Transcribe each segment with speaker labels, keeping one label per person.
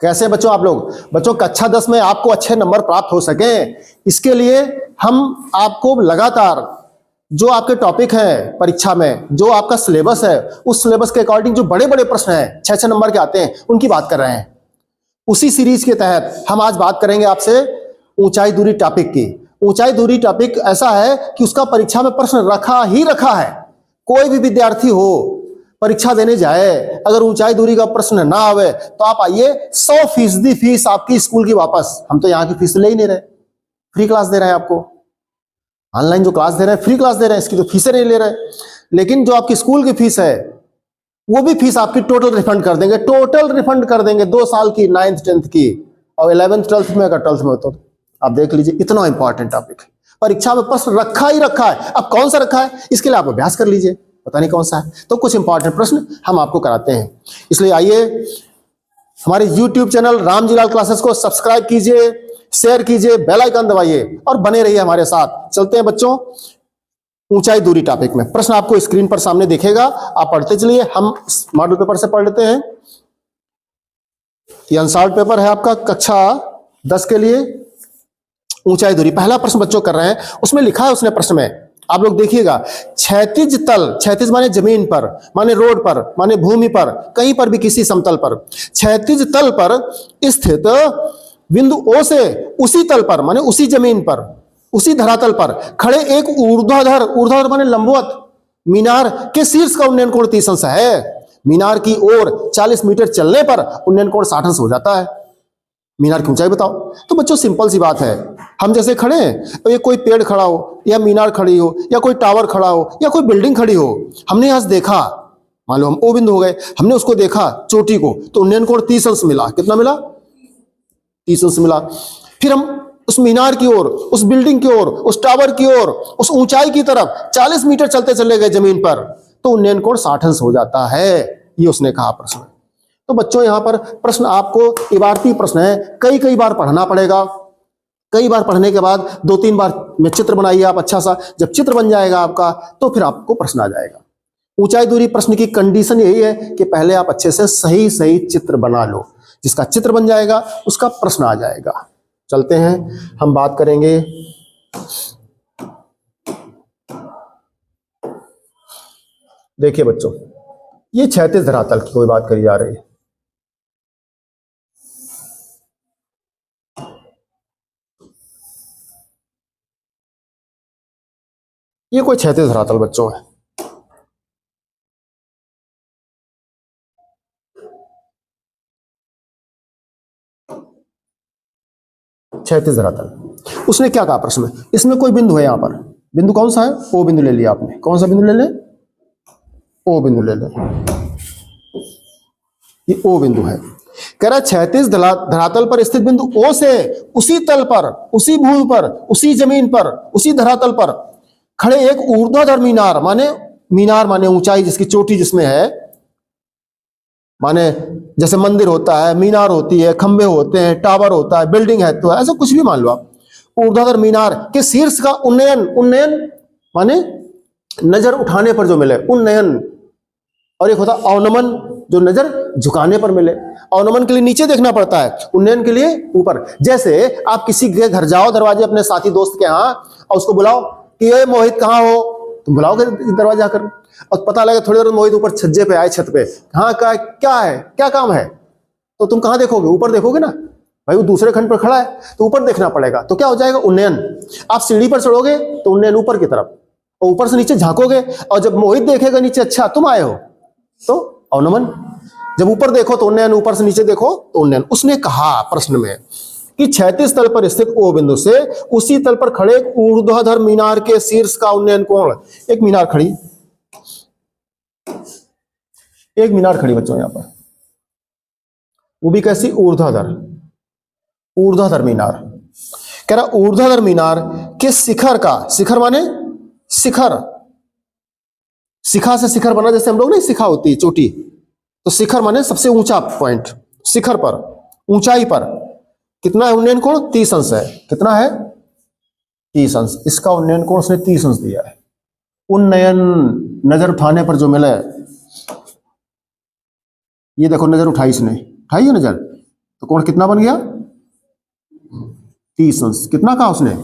Speaker 1: कैसे बच्चों आप लोग? बच्चों कक्षा 10 में आपको अच्छे नंबर प्राप्त हो सके, इसके लिए हम आपको लगातार जो आपके टॉपिक हैं परीक्षा में, जो आपका सिलेबस है, उस सिलेबस के अकॉर्डिंग जो बड़े बड़े प्रश्न हैं 6-6 नंबर के आते हैं, उनकी बात कर रहे हैं। उसी सीरीज के तहत हम आज बात करेंगे आपसे ऊंचाई दूरी टॉपिक की। ऊंचाई दूरी टॉपिक ऐसा है कि उसका परीक्षा में प्रश्न रखा ही रखा है। कोई भी विद्यार्थी हो, परीक्षा देने जाए, अगर ऊंचाई दूरी का प्रश्न ना आवे तो आप आइए, 100% फीस आपकी स्कूल की वापस। हम तो यहाँ की फीस ले ही नहीं रहे, फ्री क्लास दे रहे हैं आपको। ऑनलाइन जो क्लास दे रहे हैं फ्री क्लास दे रहे हैं, इसकी तो फीसें नहीं ले रहे। लेकिन जो आपकी स्कूल की फीस है वो भी फीस आपकी टोटल रिफंड कर देंगे, टोटल रिफंड कर देंगे 2 साल की, 9th 10th की, और 11th 12th में, अगर 12th में हो तो आप देख लीजिए। इतना इंपॉर्टेंट टॉपिक है, परीक्षा में प्रश्न रखा ही रखा है। अब कौन सा रखा है इसके लिए आप अभ्यास कर लीजिए, पता नहीं कौन सा है। तो कुछ इंपॉर्टेंट प्रश्न हम आपको कराते हैं, इसलिए आइए हमारे YouTube चैनल रामजीलाल क्लासेस को सब्सक्राइब कीजिए, शेयर कीजिए, बेल आइकन दबाइए और बने रहिए हमारे साथ। चलते हैं बच्चों ऊंचाई दूरी टॉपिक में। प्रश्न आपको स्क्रीन पर सामने दिखेगा, आप पढ़ते चलिए। हम मॉडल पेपर से पढ़ लेते हैं। ये अनसॉल्व्ड पेपर है आपका कक्षा 10 के लिए, ऊंचाई दूरी। पहला प्रश्न बच्चों कर रहे हैं, उसमें लिखा है, उसने प्रश्न में आप लोग देखिएगा, क्षैतिज तल, क्षैतिज माने जमीन पर, माने रोड पर, माने भूमि पर, कहीं पर भी किसी समतल पर, क्षैतिज तल पर स्थित बिंदु O से उसी तल पर, माने उसी जमीन पर, उसी धरातल पर खड़े एक ऊर्ध्वाधर, ऊर्ध्वाधर माने लंबवत मीनार के शीर्ष का उन्नयन कोण 30 अंश है। मीनार की ओर 40 मीटर चलने पर उन्नयन कोण 60 अंश हो जाता है। मीनार की ऊंचाई बताओ। तो बच्चों सिंपल सी बात है, हम जैसे खड़े हैं, तो ये कोई पेड़ खड़ा हो या मीनार खड़ी हो या कोई टावर खड़ा हो या कोई बिल्डिंग खड़ी हो, हमने यहां से देखा, मान लो हम O बिंदु हो गए, हमने उसको देखा चोटी को, तो उन्नयन कोण 30 अंश मिला। कितना मिला? 30 अंश मिला। फिर हम उस मीनार की ओर, उस बिल्डिंग की ओर, उस टावर की ओर, उस ऊंचाई की तरफ 40 मीटर चलते चले गए जमीन पर, तो उन्नयन कोण 60 अंश हो जाता है। ये उसने कहा प्रश्न। तो बच्चों यहां पर प्रश्न आपको इबारती प्रश्न है, कई कई बार पढ़ना पड़ेगा। कई बार पढ़ने के बाद 2-3 बार में चित्र बनाइए आप अच्छा सा। जब चित्र बन जाएगा आपका तो फिर आपको प्रश्न आ जाएगा। ऊंचाई दूरी प्रश्न की कंडीशन यही है कि पहले आप अच्छे से सही सही चित्र बना लो, जिसका चित्र बन जाएगा उसका प्रश्न आ जाएगा। चलते हैं, हम बात करेंगे देखिए बच्चों, ये क्षैतिज धरातल की कोई बात करी जा रही है। ये कोई क्षैतिज धरातल बच्चों है। क्षैतिज धरातल। उसने क्या कहा प्रश्न में? इसमें कोई बिंदु है, यहां पर बिंदु कौन सा है? O बिंदु ले लिया आपने। कौन सा बिंदु ले लें? O बिंदु ले लें। ये O बिंदु है। कह रहा क्षैतिज धरातल पर स्थित बिंदु O से उसी तल पर, उसी भूमि पर, उसी जमीन पर, उसी धरातल पर खड़े एक ऊर्ध्वाधर मीनार, माने ऊंचाई जिसकी चोटी जिसमें है, माने जैसे मंदिर होता है, मीनार होती है, खंबे होते हैं, टावर होता है, बिल्डिंग है, तो ऐसा कुछ भी मान लो आप। ऊर्ध्वाधर मीनार के शीर्ष का उन्नयन, उन्नयन माने नजर उठाने पर जो मिले उन्नयन, और एक होता अवनमन जो नजर झुकाने पर मिले। अवनमन के लिए नीचे देखना पड़ता है, उन्नयन के लिए ऊपर। जैसे आप किसी के घर जाओ दरवाजे अपने साथी दोस्त के यहाँ और उसको बुलाओ कि ये मोहित कहाँ हो, तुम बुलाओगे दरवाजा कर, और पता लगे थोड़ी देर मोहित ऊपर छज्जे पे आए, छत पे, हाँ क्या है, क्या काम है, तो तुम कहाँ देखोगे? ऊपर देखोगे ना भाई, वो दूसरे खंड पर खड़ा है तो ऊपर देखना पड़ेगा। तो क्या हो जाएगा? उन्नयन। आप सीढ़ी पर चढ़ोगे तो उन्नयन ऊपर की तरफ, और ऊपर से नीचे झांकोगे और जब मोहित देखेगा नीचे, अच्छा तुम आए हो, तो अवनमन। जब ऊपर देखो तो उन्नयन, ऊपर से नीचे देखो तो उन्नयन। उसने कहा प्रश्न में कि क्षैतिज तल पर स्थित O बिंदु से उसी तल पर खड़े ऊर्ध्वाधर मीनार के शीर्ष का उन्नयन कोण। एक मीनार खड़ी, एक मीनार खड़ी बच्चों यहां पर, वो भी कैसी? ऊर्ध्वाधर, ऊर्ध्वाधर मीनार। कह रहा ऊर्ध्वाधर मीनार के शिखर का, शिखर माने शिखर, शिखा से शिखर बना, जैसे हम लोग नहीं, शिखा होती है चोटी, तो शिखर माने सबसे ऊंचा पॉइंट। शिखर पर, ऊंचाई पर कितना है उन्नयन कोण? 30 अंश है। कितना है? 30 अंश। इसका उन्नयन कोण उसने 30 अंश दिया है। उन्नयन नजर उठाने पर जो मिले, ये देखो नजर उठाई इसने, उठाई है नजर, तो कोण कितना बन गया? 30 अंश। कितना कहा उसने?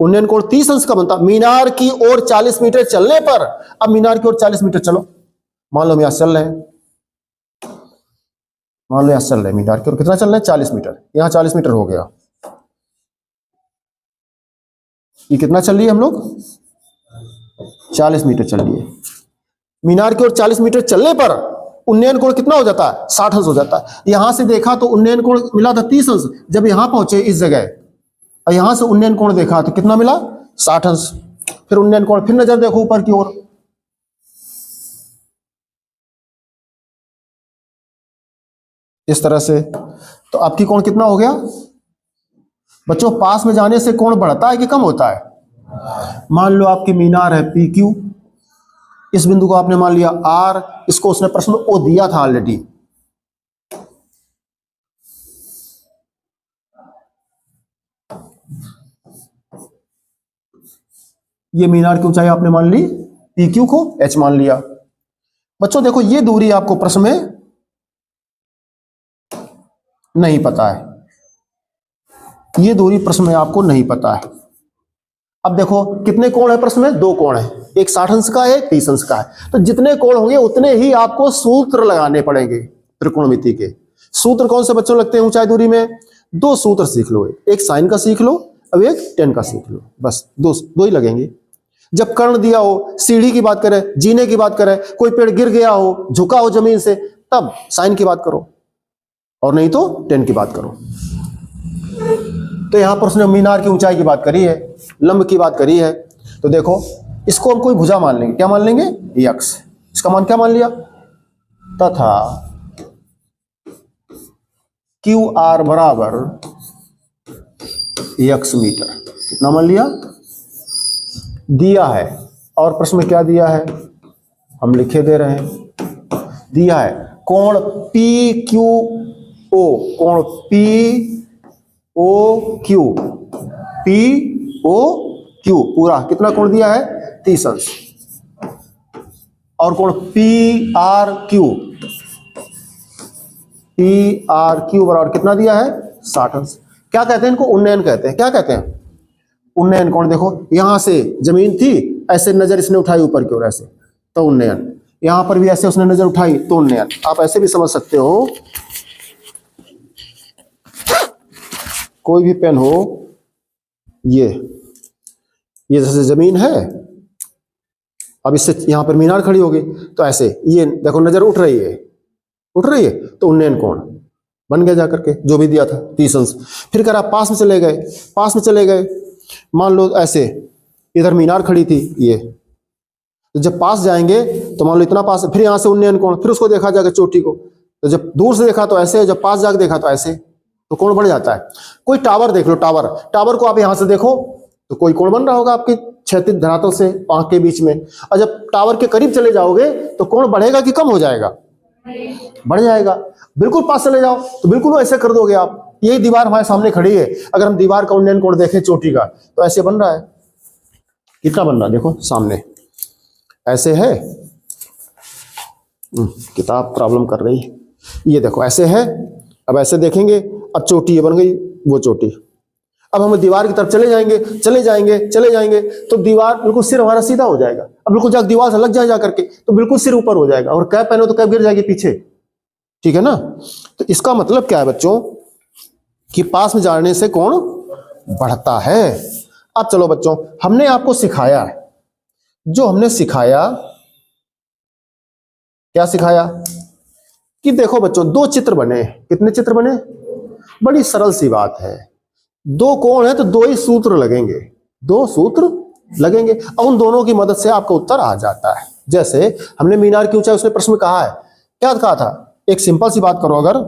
Speaker 1: उन्नयन कोण 30 अंश का बनता। मीनार की ओर 40 मीटर चलने पर, अब मीनार की ओर 40 मीटर चलो, मान लो हम यहां चल रहे हैं, मान लो यहां चल रहे हैं मीनार की ओर, कितना चल रहे हैं? 40 मीटर। यहां 40 मीटर हो गया, ये कितना चल रही है हम लोग? 40 मीटर चल रही है। मीनार की ओर 40 मीटर चलने पर उन्नयन कोण कितना हो जाता है? 60 अंश हो जाता है। यहां से देखा तो उन्नयन कोण मिला था 30 अंश, जब यहां पहुंचे इस जगह और यहां से उन्नयन कोण देखा तो कितना मिला? 60 अंश। फिर उन्नयन कोण, फिर नजर देखो ऊपर की ओर, इस तरह से, तो आपकी कोण कितना हो गया बच्चों? पास में जाने से कोण बढ़ता है कि कम होता है? मान लो आपकी मीनार है पी क्यू, इस बिंदु को आपने मान लिया आर, इसको उसने प्रश्न में ओ दिया था ऑलरेडी। ये मीनार की ऊंचाई आपने मान ली, पी क्यू को एच मान लिया। बच्चों देखो ये दूरी आपको प्रश्न में नहीं पता है, ये दूरी प्रश्न में आपको नहीं पता है। अब देखो कितने कोण है प्रश्न में? 2 कोण है, एक 60 अंश का है, एक 30 अंश का है। तो जितने कोण होंगे उतने ही आपको सूत्र लगाने पड़ेंगे त्रिकोणमिति के। सूत्र कौन से बच्चों लगते हैं ऊंचाई दूरी में? 2 सूत्र सीख लो, एक साइन का सीख लो, अब एक टेन का सीख लो, बस दो ही लगेंगे। जब कर्ण दिया हो, सीढ़ी की बात करें, जीने की बात करें, कोई पेड़ गिर गया हो, झुका हो जमीन से, तब साइन की बात करो, और नहीं तो टेन की बात करो। तो यहां पर उसने मीनार की ऊंचाई की बात करी है, लंब की बात करी है, तो देखो इसको हम कोई भुजा मान लेंगे। क्या मान लेंगे? यक्स। इसका मान क्या मान लिया? तथा क्यू आर बराबर यक्स मीटर। कितना मान लिया? दिया है, और प्रश्न में क्या दिया है हम लिखे दे रहे हैं। दिया है कोण पी क्यू ओ, कोण P O Q, P O Q पूरा कितना कोण दिया है? 30 अंश। और कोण P R Q, P R Q बराबर कितना दिया है? 60 अंश। क्या कहते हैं इनको? उन्नयन कहते हैं। क्या कहते हैं? उन्नयन कोण। देखो यहां से जमीन थी, ऐसे नजर इसने उठाई ऊपर की ओर ऐसे, तो उन्नयन। यहां पर भी ऐसे उसने नजर उठाई तो उन्नयन। आप ऐसे भी समझ सकते हो, कोई भी पेन हो, ये जैसे जमीन है, अब इससे यहां पर मीनार खड़ी होगी तो ऐसे ये देखो नजर उठ रही है, उठ रही है, तो उन्नयन कोण बन गया जाकर के, जो भी दिया था 30 अंश। फिर करा पास में चले गए, पास में चले गए, मान लो ऐसे इधर मीनार खड़ी थी ये, तो जब पास जाएंगे तो मान लो इतना पास, फिर यहां से उन्नयन कोण, फिर उसको देखा जाकर चोटी को, तो जब दूर से देखा तो ऐसे, जब पास जाकर देखा तो ऐसे, तो कोण बढ़ जाता है। कोई टावर देख लो, टावर, टावर को आप यहां से देखो तो कोई कोण बन रहा होगा आपके क्षैतिज धरातल से आंख के बीच में, और जब टावर के करीब चले जाओगे तो कोण बढ़ेगा कि कम हो जाएगा? बढ़ जाएगा। बिल्कुल पास चले जाओ तो बिल्कुल ऐसे कर दोगे आप। यही दीवार हमारे सामने खड़ी है, अगर हम दीवार का उन्नयन कोण देखें चोटी का तो ऐसे बन रहा है। कितना बन रहा है? देखो सामने ऐसे है, किताब प्रॉब्लम कर रही है, ये देखो ऐसे है। अब ऐसे देखेंगे, अब चोटी ये बन गई, वो चोटी। अब हम दीवार की तरफ चले जाएंगे, चले जाएंगे, चले जाएंगे, तो दीवार बिल्कुल सिर हमारा सीधा हो जाएगा। अब बिल्कुल जब दीवार से लग जाए जाकर के तो बिल्कुल सिर ऊपर हो जाएगा, और कैप पहनो तो कैप गिर जाएगी पीछे, ठीक है ना। तो इसका मतलब क्या है बच्चों कि पास में जाने से कोण बढ़ता है। अब चलो बच्चों, हमने आपको सिखाया, जो हमने सिखाया, क्या सिखाया कि देखो बच्चों 2 चित्र बने। कितने चित्र बने? बड़ी सरल सी बात है, 2 कोण है तो 2 ही सूत्र लगेंगे, 2 सूत्र लगेंगे, और उन दोनों की मदद से आपका उत्तर आ जाता है। जैसे हमने मीनार की ऊंचाई उसने प्रश्न में कहा है, क्या कहा था? एक सिंपल सी बात करो, अगर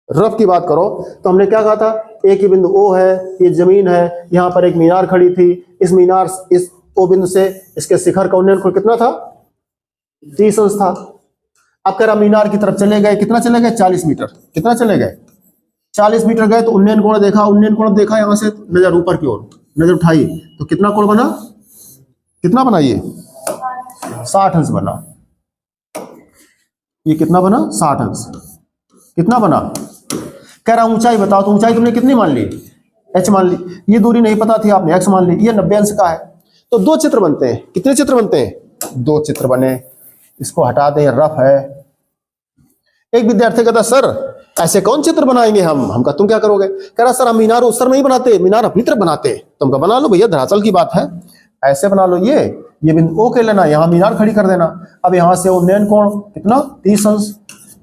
Speaker 1: रफ की बात करो तो हमने क्या कहा था? एक ही बिंदु ओ है, ये जमीन है, यहां पर एक मीनार खड़ी थी, इस मीनार, इस ओ बिंदु से इसके शिखर का उन्नयन कोण कितना था? 30 अंश था। अब कह रहा मीनार की तरफ चले गए, कितना चले गए? 40 मीटर। कितना चले गए? 40 मीटर गए तो उन्नयन कोण देखा, उन्नयन कोण देखा, यहां से नजर ऊपर की ओर नजर उठाई तो कितना कोण बना? कितना बना? ये 60 अंश बना। ये कितना बना? 60 अंश। कितना बना? कह रहा ऊंचाई बताओ, तो ऊंचाई तुमने कितनी मान ली, h मान ली। ये दूरी नहीं पता थी आपने, x मान ली। ये 90 अंश का है। तो दो चित्र बनते हैं। कितने चित्र बनते हैं, दो चित्र बने। इसको हटा दें, रफ है। एक विद्यार्थी कहता सर ऐसे कौन चित्र बनाएंगे हम कहा तुम क्या करोगे, कह रहा सर हम मीनार उस तरह नहीं बनाते, मीनार अपनी तरफ बनाते। तुम कहा बना लो भैया, धरातल की बात है, ऐसे बना लो। ये बिंदु ओ के लेना, यहाँ मीनार खड़ी कर देना। अब यहाँ से उन्नयन कोण कितना 30 अंश,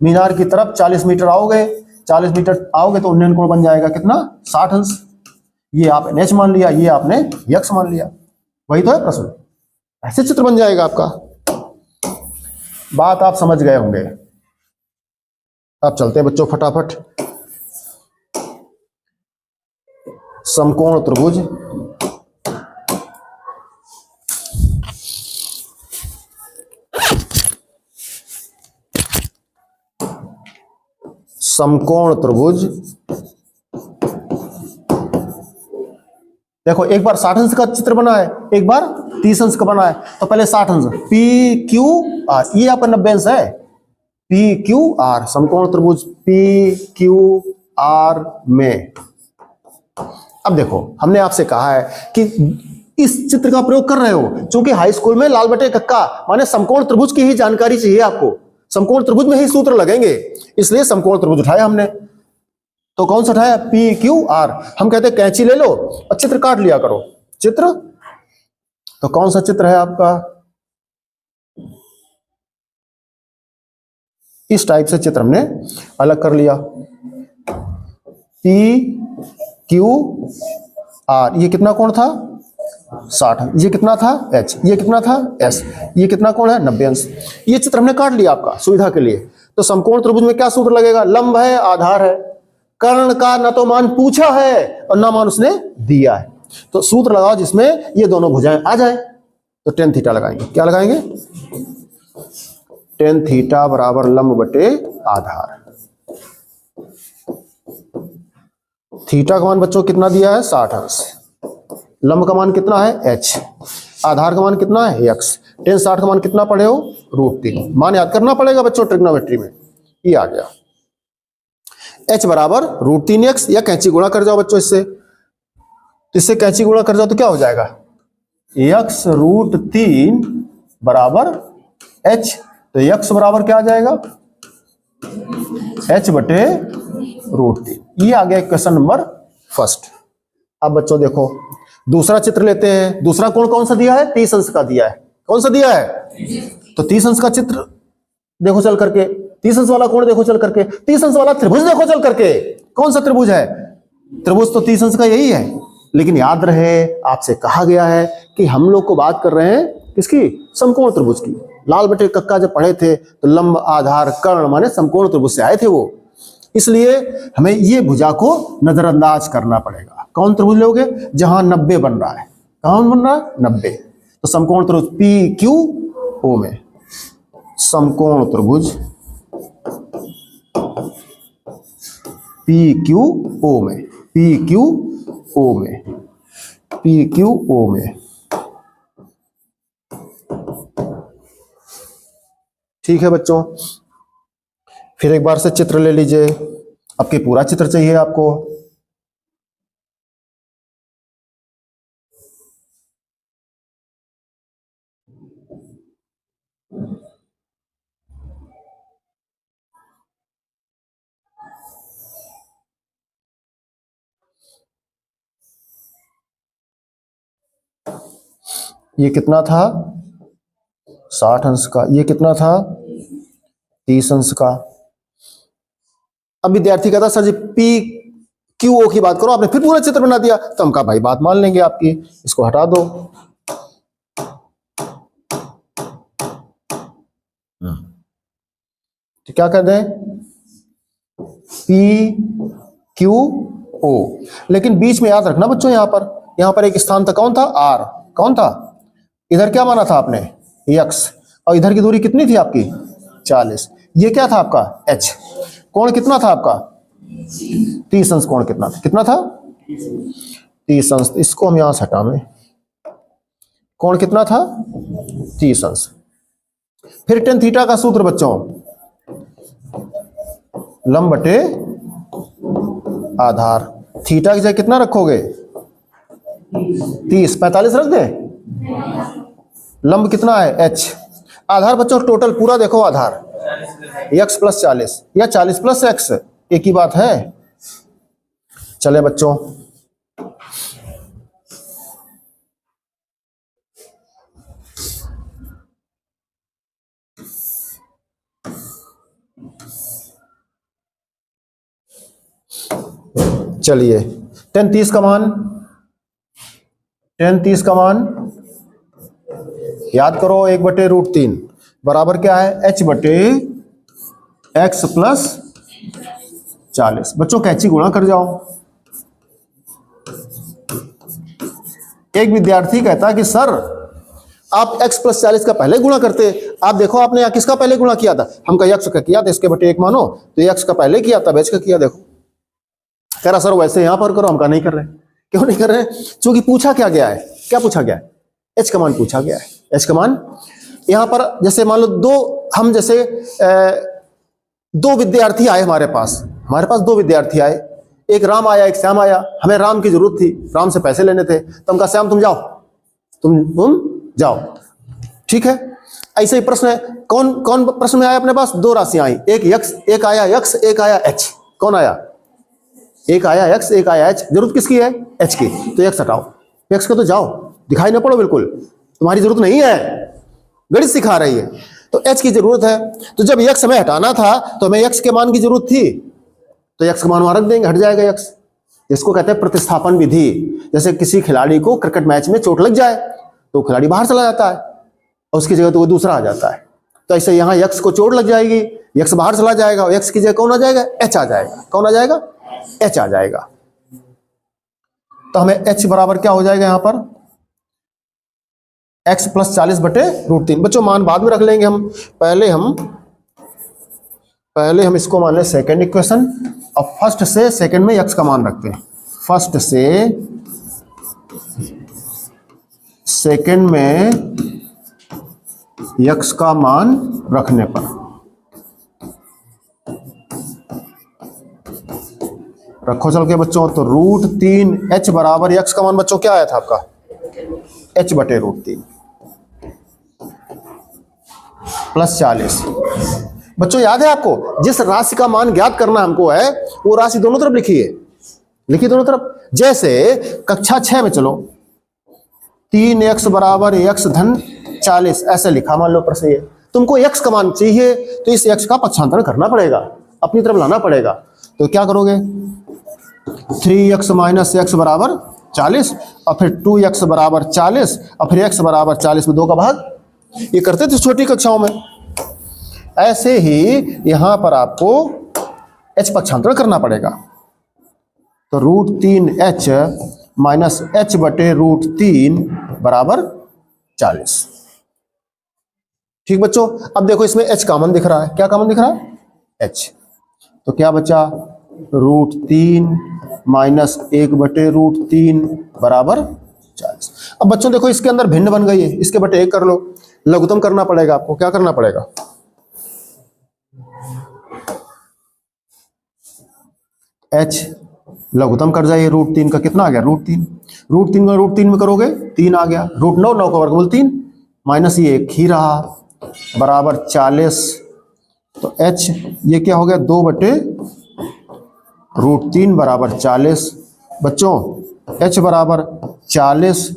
Speaker 1: मीनार की तरफ 40 मीटर आओगे, 40 मीटर आओगे तो उन्नयन कोण बन जाएगा कितना 60 अंश। ये आपने h मान लिया, ये आपने x मान लिया। वही तो है प्रश्न, ऐसे चित्र बन जाएगा आपका। बात आप समझ गए होंगे। अब चलते हैं बच्चों फटाफट। समकोण त्रिभुज, समकोण त्रिभुज। देखो एक बार 60 अंश का चित्र बना है, एक बार 30 अंश का बना है। तो पहले 60 अंश, पी क्यू आर, ये यहाँ पर 90 अंश है, पी क्यू आर, समकोण त्रिभुज पी क्यू आर में। अब देखो हमने आपसे कहा है कि इस चित्र का प्रयोग कर रहे हो, क्योंकि हाई स्कूल में लाल बटे कक्का माने समकोण त्रिभुज की ही जानकारी चाहिए आपको, समकोण त्रिभुज में ही सूत्र लगेंगे, इसलिए समकोण त्रिभुज उठाया हमने। तो कौन सा उठाया, पी क्यू आर। हम कहते हैं कैंची ले लो और चित्र काट लिया करो। चित्र तो कौन सा चित्र है आपका, इस टाइप से चित्र हमने अलग कर लिया। पी क्यू आर, ये कितना कोण था 60, ये कितना था h, ये कितना था s, ये कितना कोण है 90 अंश। ये चित्र हमने काट लिया आपका सुविधा के लिए। तो समकोण त्रिभुज में क्या सूत्र लगेगा, लंब है आधार है, कर्ण का न तो मान पूछा है और न मान उसने दिया है। तो सूत्र लगाओ जिसमें ये दोनों भुजाएं आ जाए। तो tan थीटा लगाएंगे, क्या लगाएंगे, tan थीटा बराबर लंब बटे आधार। थीटा का मान बच्चों कितना दिया है 60 अंश, लंब का मान कितना है h, आधार का मान कितना है x, tan 60 का मान कितना पढ़े हो √3। मान याद करना पड़ेगा बच्चों ट्रिग्नोमेट्री में, ये आ गया h बराबर √3x, या कैंची गुणा कर जाओ बच्चों इससे कैंची गुणा कर जाओ तो क्या हो जाएगा, x √3 बराबर h। तो x बराबर क्या आ जाएगा, h बटे √3। ये आ गया क्वेश्चन नंबर फर्स्ट। अब बच्चों देखो दूसरा चित्र लेते हैं। दूसरा कोण कौन सा दिया है, 30 अंश का दिया है। कौन सा दिया है, तो 30 अंश का चित्र देखो चल करके, 30 अंश वाला कोण देखो चल करके, 30 अंश वाला त्रिभुज देखो चल करके। कौन सा त्रिभुज है, त्रिभुज तो 30 अंश का यही है। लेकिन याद रहे आपसे कहा गया है कि हम लोग को बात कर रहे हैं किसकी, समकोण त्रिभुज की। लाल बटे कक्का जब पढ़े थे तो लंब आधार कर्ण माने समकोण त्रिभुज से आए थे वो, इसलिए हमें ये भुजा को नजरअंदाज करना पड़ेगा। कौन त्रिभुज लोगे, जहां 90 बन रहा है, कौन बन रहा है 90। तो समकोण त्रिभुज पी क्यू ओ में, समकोण त्रिभुज पी क्यू ओ में, पी क्यू ओ में, पी क्यू ओ में। ठीक है बच्चों, फिर एक बार से चित्र ले लीजिए। आपके पूरा चित्र चाहिए आपको। ये कितना था 60 अंश का, ये कितना था 30 अंश का। अब विद्यार्थी कहता sir ji P Q O की बात करो, आपने फिर पूरा चित्र बना दिया। तो हम कहा भाई बात मान लेंगे आपकी, इसको हटा दो। तो क्या कर दें, पी क्यू ओ, लेकिन बीच में याद रखना बच्चों, यहां पर एक स्थान था, कौन था आर, कौन था, इधर क्या माना था आपने x, और इधर की दूरी कितनी थी आपकी 40। ये क्या था आपका h। कोण कितना था आपका 30 अंश। कोण कितना था, कितना था 30 अंश। इसको हम यहां से हटावें, कोण कितना था 30 अंश। फिर tan थीटा का सूत्र बच्चों, लंब बटे आधार। थीटा की जगह कितना रखोगे? 30। 45 रख दे। लंब कितना है? h। आधार बच्चों टोटल पूरा देखो, आधार x + 40 या 40 + x, एक ही बात है। चले बच्चों, चलिए tan 30 का मान, tan 30 का मान याद करो, 1/√3 बराबर क्या है? h/x + 40। बच्चों कैंची गुणा कर जाओ। एक विद्यार्थी कहता है कि सर आप x + 40 का पहले गुणा करते। आप देखो आपने यहाँ किसका पहले गुणा किया था? हम का x का किया था, इसके बटे 1 मानो, तो x का पहले किया तब h का किया। देखो कह रहा सर वैसे यहां पर करो। हम का नहीं कर रहे। क्यों नहीं कर रहे? क्योंकि पूछा क्या गया है? क्या पूछा गया है? h का मान पूछा गया है। h का मान यहां पर जैसे मान लो दो विद्यार्थी आए हमारे पास दो विद्यार्थी आए, एक राम आया एक श्याम आया। हमें राम की जरूरत थी, राम से पैसे लेने थे, तो हम कहा श्याम तुम जाओ, तुम जाओ, ठीक है। ऐसे ही प्रश्न है, कौन प्रश्न में आया अपने पास? दो राशियां आई, एक आया x, एक आया h। कौन आया? एक आया x, एक आया h। जरूरत किसकी है? h की। तो x हटाओ, x का तो जाओ, दिखाई ना पड़ो, बिल्कुल तुम्हारी जरूरत नहीं है, गणित सिखा रही है। तो h की जरूरत है। तो जब x हमें हटाना था तो हमें x के मान की जरूरत थी, तो x का मान वहां रख देंगे, हट जाएगा x। इसको कहते हैं प्रतिस्थापन विधि। जैसे किसी खिलाड़ी को क्रिकेट मैच में चोट लग जाए तो खिलाड़ी बाहर चला जाता है और उसकी जगह तो वो दूसरा आ जाता है। तो ऐसे यहाँ x को चोट लग जाएगी, x बाहर चला जाएगा और x की जगह कौन आ जाएगा? h आ जाएगा। कौन आ जाएगा? h आ जाएगा। तो हमें h बराबर क्या हो जाएगा? यहाँ पर x + 40/√3। बच्चों मान बाद में रख लेंगे हम, पहले हम इसको मान लें सेकेंड इक्वेशन, और फर्स्ट से सेकेंड में x का मान रखते हैं। फर्स्ट से सेकेंड में x का मान रखने पर रखो चल के बच्चों, तो √3 h बराबर x का मान बच्चों क्या आया था आपका? h/√3 + 40। बच्चों याद है आपको, जिस राशि का मान ज्ञात करना हमको है वो राशि दोनों तरफ लिखिए, लिखिए दोनों तरफ। जैसे कक्षा 6 में चलो, 3x बराबर x धन 40 ऐसे लिखा, मान लो प्रश्न ये। तुमको x का मान चाहिए तो इस x का पक्षांतरण करना पड़ेगा, अपनी तरफ लाना पड़ेगा। तो क्या करोगे? 3x - x बराबर 40, और फिर 2x बराबर 40, और फिर x बराबर 40 में 2 का भाग। ये करते थे छोटी कक्षाओं में। ऐसे ही यहां पर आपको h पक्षांतरण करना पड़ेगा। तो √3h - h/√3 बराबर 40। ठीक बच्चों, अब देखो इसमें h कॉमन दिख रहा है। क्या कॉमन दिख रहा है? h। तो क्या बचा? √3 - 1/√3 बराबर 40। अब बच्चों देखो इसके अंदर भिन्न बन गई है, इसके बटे 1 कर लो। लघुत्तम करना पड़ेगा आपको। क्या करना पड़ेगा? h लघुत्तम कर जाइए, √3 का कितना आ गया? √3। √3 में √3 में करोगे 3 आ गया। √9, 9 का वर्गमूल 3 माइनस ये 1 ही रहा बराबर 40। तो h ये क्या हो गया? 2/√3 बराबर 40। बच्चों h बराबर 40,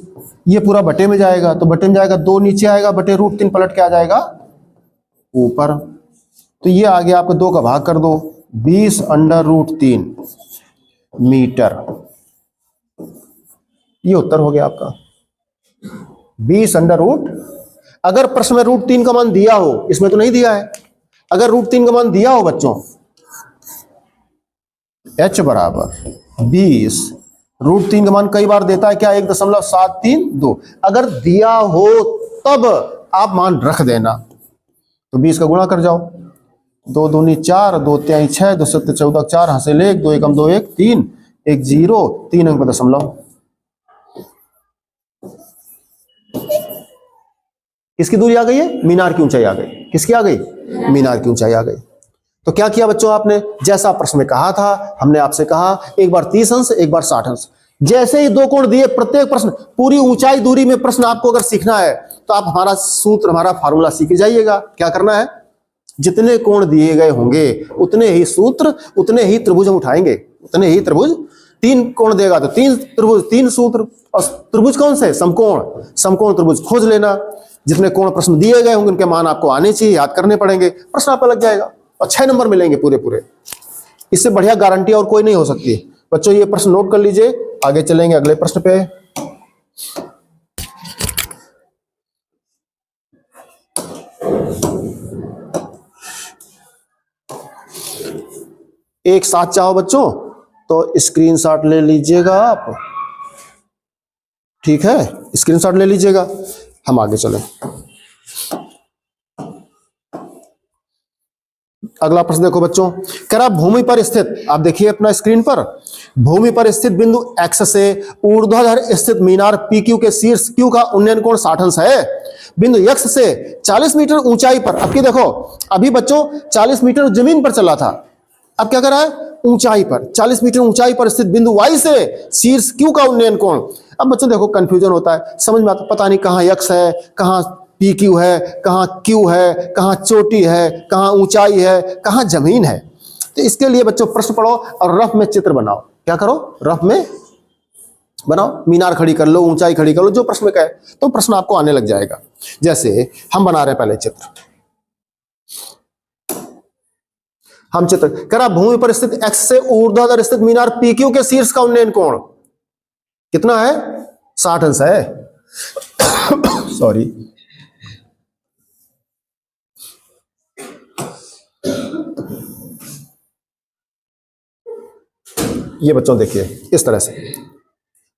Speaker 1: ये पूरा बटे में जाएगा, तो बटे में जाएगा 2 नीचे आएगा, बटे √3 पलट के आ जाएगा ऊपर। तो ये आ गया आपको 2 का भाग कर दो, 20/√3 मीटर। ये उत्तर हो गया आपका 20 अगर प्रश्न में √3 का मान दिया हो, इसमें तो नहीं दिया है, अगर √3 का मान दिया हो बच्चों, h बराबर 20, √3 का मान कई बार देता है क्या? 1.732। अगर दिया हो तब आप मान रख देना। तो 20 का गुणा कर जाओ, 2 दूनी 4, 2 तिहाई 6, 2 सत्ते 14, 4 हासिल 1, 2 एकम 2 1, 3 1 0, 3 अंक दशमलव। किसकी दूरी आ गई है? मीनार की ऊंचाई आ गई। किसकी आ गई? मीनार की ऊंचाई आ गई। तो क्या किया बच्चों आपने, जैसा प्रश्न में कहा था, हमने आपसे कहा एक बार 30 अंश एक बार 60 अंश। जैसे ही दो कोण दिए, प्रत्येक प्रश्न पूरी ऊंचाई दूरी में प्रश्न आपको अगर सीखना है तो आप हमारा सूत्र, हमारा फार्मूला सीख जाइएगा। क्या करना है, जितने कोण दिए गए होंगे उतने ही सूत्र, उतने ही त्रिभुज हम उठाएंगे, उतने ही त्रिभुज। 3 कोण देगा तो 3 त्रिभुज, 3 सूत्र। और त्रिभुज कौन से, समकोण, समकोण त्रिभुज खोज लेना। जितने कोण प्रश्न दिए गए होंगे उनके मान आपको आने चाहिए, याद करने पड़ेंगे, प्रश्न आपका लग जाएगा और 6 नंबर मिलेंगे पूरे पूरे। इससे बढ़िया गारंटी और कोई नहीं हो सकती। बच्चों ये प्रश्न नोट कर लीजिए, आगे चलेंगे अगले प्रश्न पे। एक साथ चाहो बच्चों तो स्क्रीनशॉट ले लीजिएगा आप, ठीक है, स्क्रीनशॉट ले लीजिएगा। हम आगे चलें। अगला प्रश्न देखो बच्चों, कह रहा भूमि पर स्थित, आप देखिए अपना स्क्रीन पर, भूमि पर स्थित बिंदु एक्स से ऊर्ध्वाधर स्थित मीनार पी क्यू के शीर्ष क्यू का उन्नयन कोण 60 अंश है। बिंदु एक्स से 40 मीटर ऊंचाई पर, अब की देखो, अभी बच्चों 40 मीटर जमीन पर चला था, अब क्या कर रहा है, ऊंचाई पर, 40 मीटर ऊंचाई पर स्थित बिंदु वाई से शीर्ष क्यू का उन्नयन कोण। अब बच्चों देखो कंफ्यूजन होता है, समझ में आता, पता नहीं कहां एक्स है, कहां पी क्यू है, कहां क्यू है, कहां चोटी है, कहां ऊंचाई है, कहां जमीन है। तो इसके लिए बच्चों प्रश्न पढ़ो और रफ में चित्र बनाओ। क्या करो, रफ में बनाओ, मीनार खड़ी कर लो, ऊंचाई खड़ी कर लो, जो प्रश्न में कहे तो प्रश्न आपको आने लग जाएगा। जैसे हम बना रहे हैं पहले चित्र, हम चित्र करा, भूमि पर स्थित एक्स से ऊर्ध्वाधर स्थित मीनार पी क्यू के शीर्ष का उन्नयन कोण कितना है, 60 अंश है। सॉरी, ये बच्चों देखिए इस तरह से,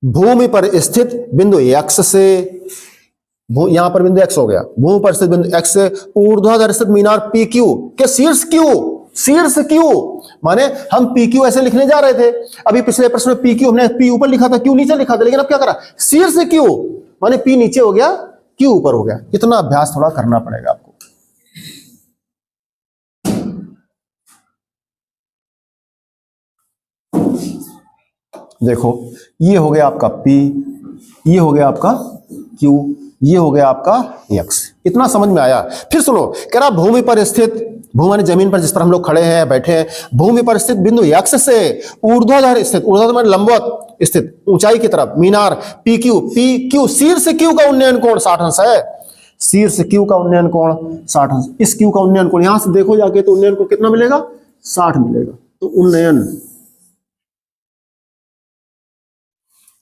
Speaker 1: भूमि पर स्थित बिंदु एक्स से, यहां पर बिंदु एक्स हो गया, भूमि पर स्थित बिंदु एक्स से ऊर्ध्वाधर स्थित मीनार पी क्यू के शीर्ष क्यू, शीर्ष क्यू माने हम पी क्यू ऐसे लिखने जा रहे थे, अभी पिछले प्रश्न में पी क्यू हमने पी ऊपर लिखा था, क्यू नीचे लिखा था, लेकिन अब क्या करा, शीर्ष क्यू माने पी नीचे हो गया, क्यू ऊपर हो गया। इतना अभ्यास थोड़ा करना पड़ेगा आपको। देखो ये हो गया आपका P, ये हो गया आपका Q, ये हो गया आपका X। इतना समझ में आया। फिर सुनो, कह रहा भूमि पर स्थित, भूमि माने जमीन पर जिस पर हम लोग खड़े हैं, बैठे हैं, भूमि पर स्थित बिंदु X से ऊर्ध्वाधर स्थित, ऊर्ध्वाधर माने लंबवत स्थित, ऊंचाई की तरफ मीनार PQ शीर्ष Q का उन्नयन कोण 60 अंश है। शीर्ष Q का उन्नयन कोण 60 अंश। इस Q का उन्नयन कोण यहां से देखो जाके तो उन्नयन कोण कितना मिलेगा, 60 मिलेगा। तो उन्नयन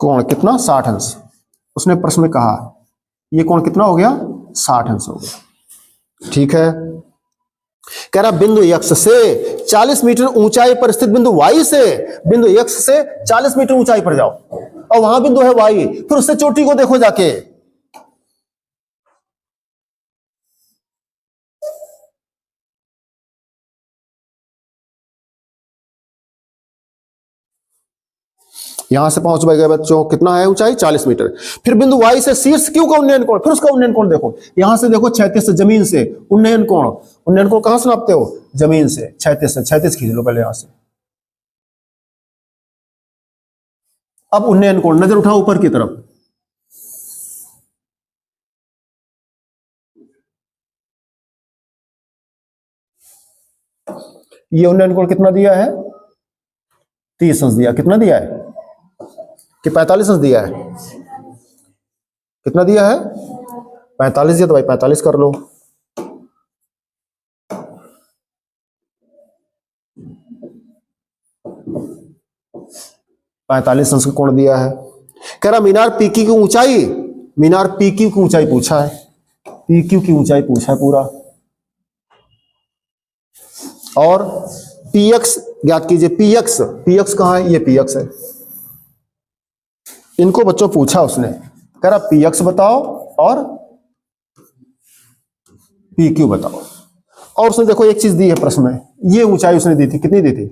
Speaker 1: कोण कितना, 60 अंश। उसने प्रश्न में कहा ये कोण कितना हो गया, 60 अंश हो गया, ठीक है। कह रहा बिंदु x से 40 मीटर ऊंचाई पर स्थित बिंदु y से, बिंदु x से 40 मीटर ऊंचाई पर जाओ और वहां बिंदु है y, फिर उससे चोटी को देखो जाके, यहां से पहुंच गए बच्चों, कितना है ऊंचाई, 40 मीटर। फिर बिंदु y से शीर्ष क्यू का उन्नयन कोण, फिर उसका उन्नयन कोण देखो, यहां से देखो 36 से, जमीन से उन्नयन कोण, उन्नयन कोण कहां से नापते हो, जमीन से, 36 से, 36 खींच लो पहले यहां से। अब उन्नयन कोण, नजर उठाओ ऊपर की तरफ, ये उन्नयन कोण कितना दिया है, 30 अंश दिया। कितना दिया है कि 45 अंश दिया है, कितना दिया है, 45 दिया, तो भाई 45 कर लो। पैंतालीस अंश का कोण दिया है। कह रहा मीनार पीक्यू की ऊंचाई, मीनार पीक्यू की ऊंचाई पूछा है, पीक्यू की ऊंचाई पूछा है पूरा, और पीएक्स ज्ञात कीजिए। पीएक्स, पीएक्स कहां है, ये पीएक्स है। इनको बच्चों पूछा उसने, कह रहा पीएक्स बताओ और पीक्यू बताओ। और उसने देखो एक चीज दी है प्रश्न में, ये ऊंचाई उसने दी थी, कितनी दी थी,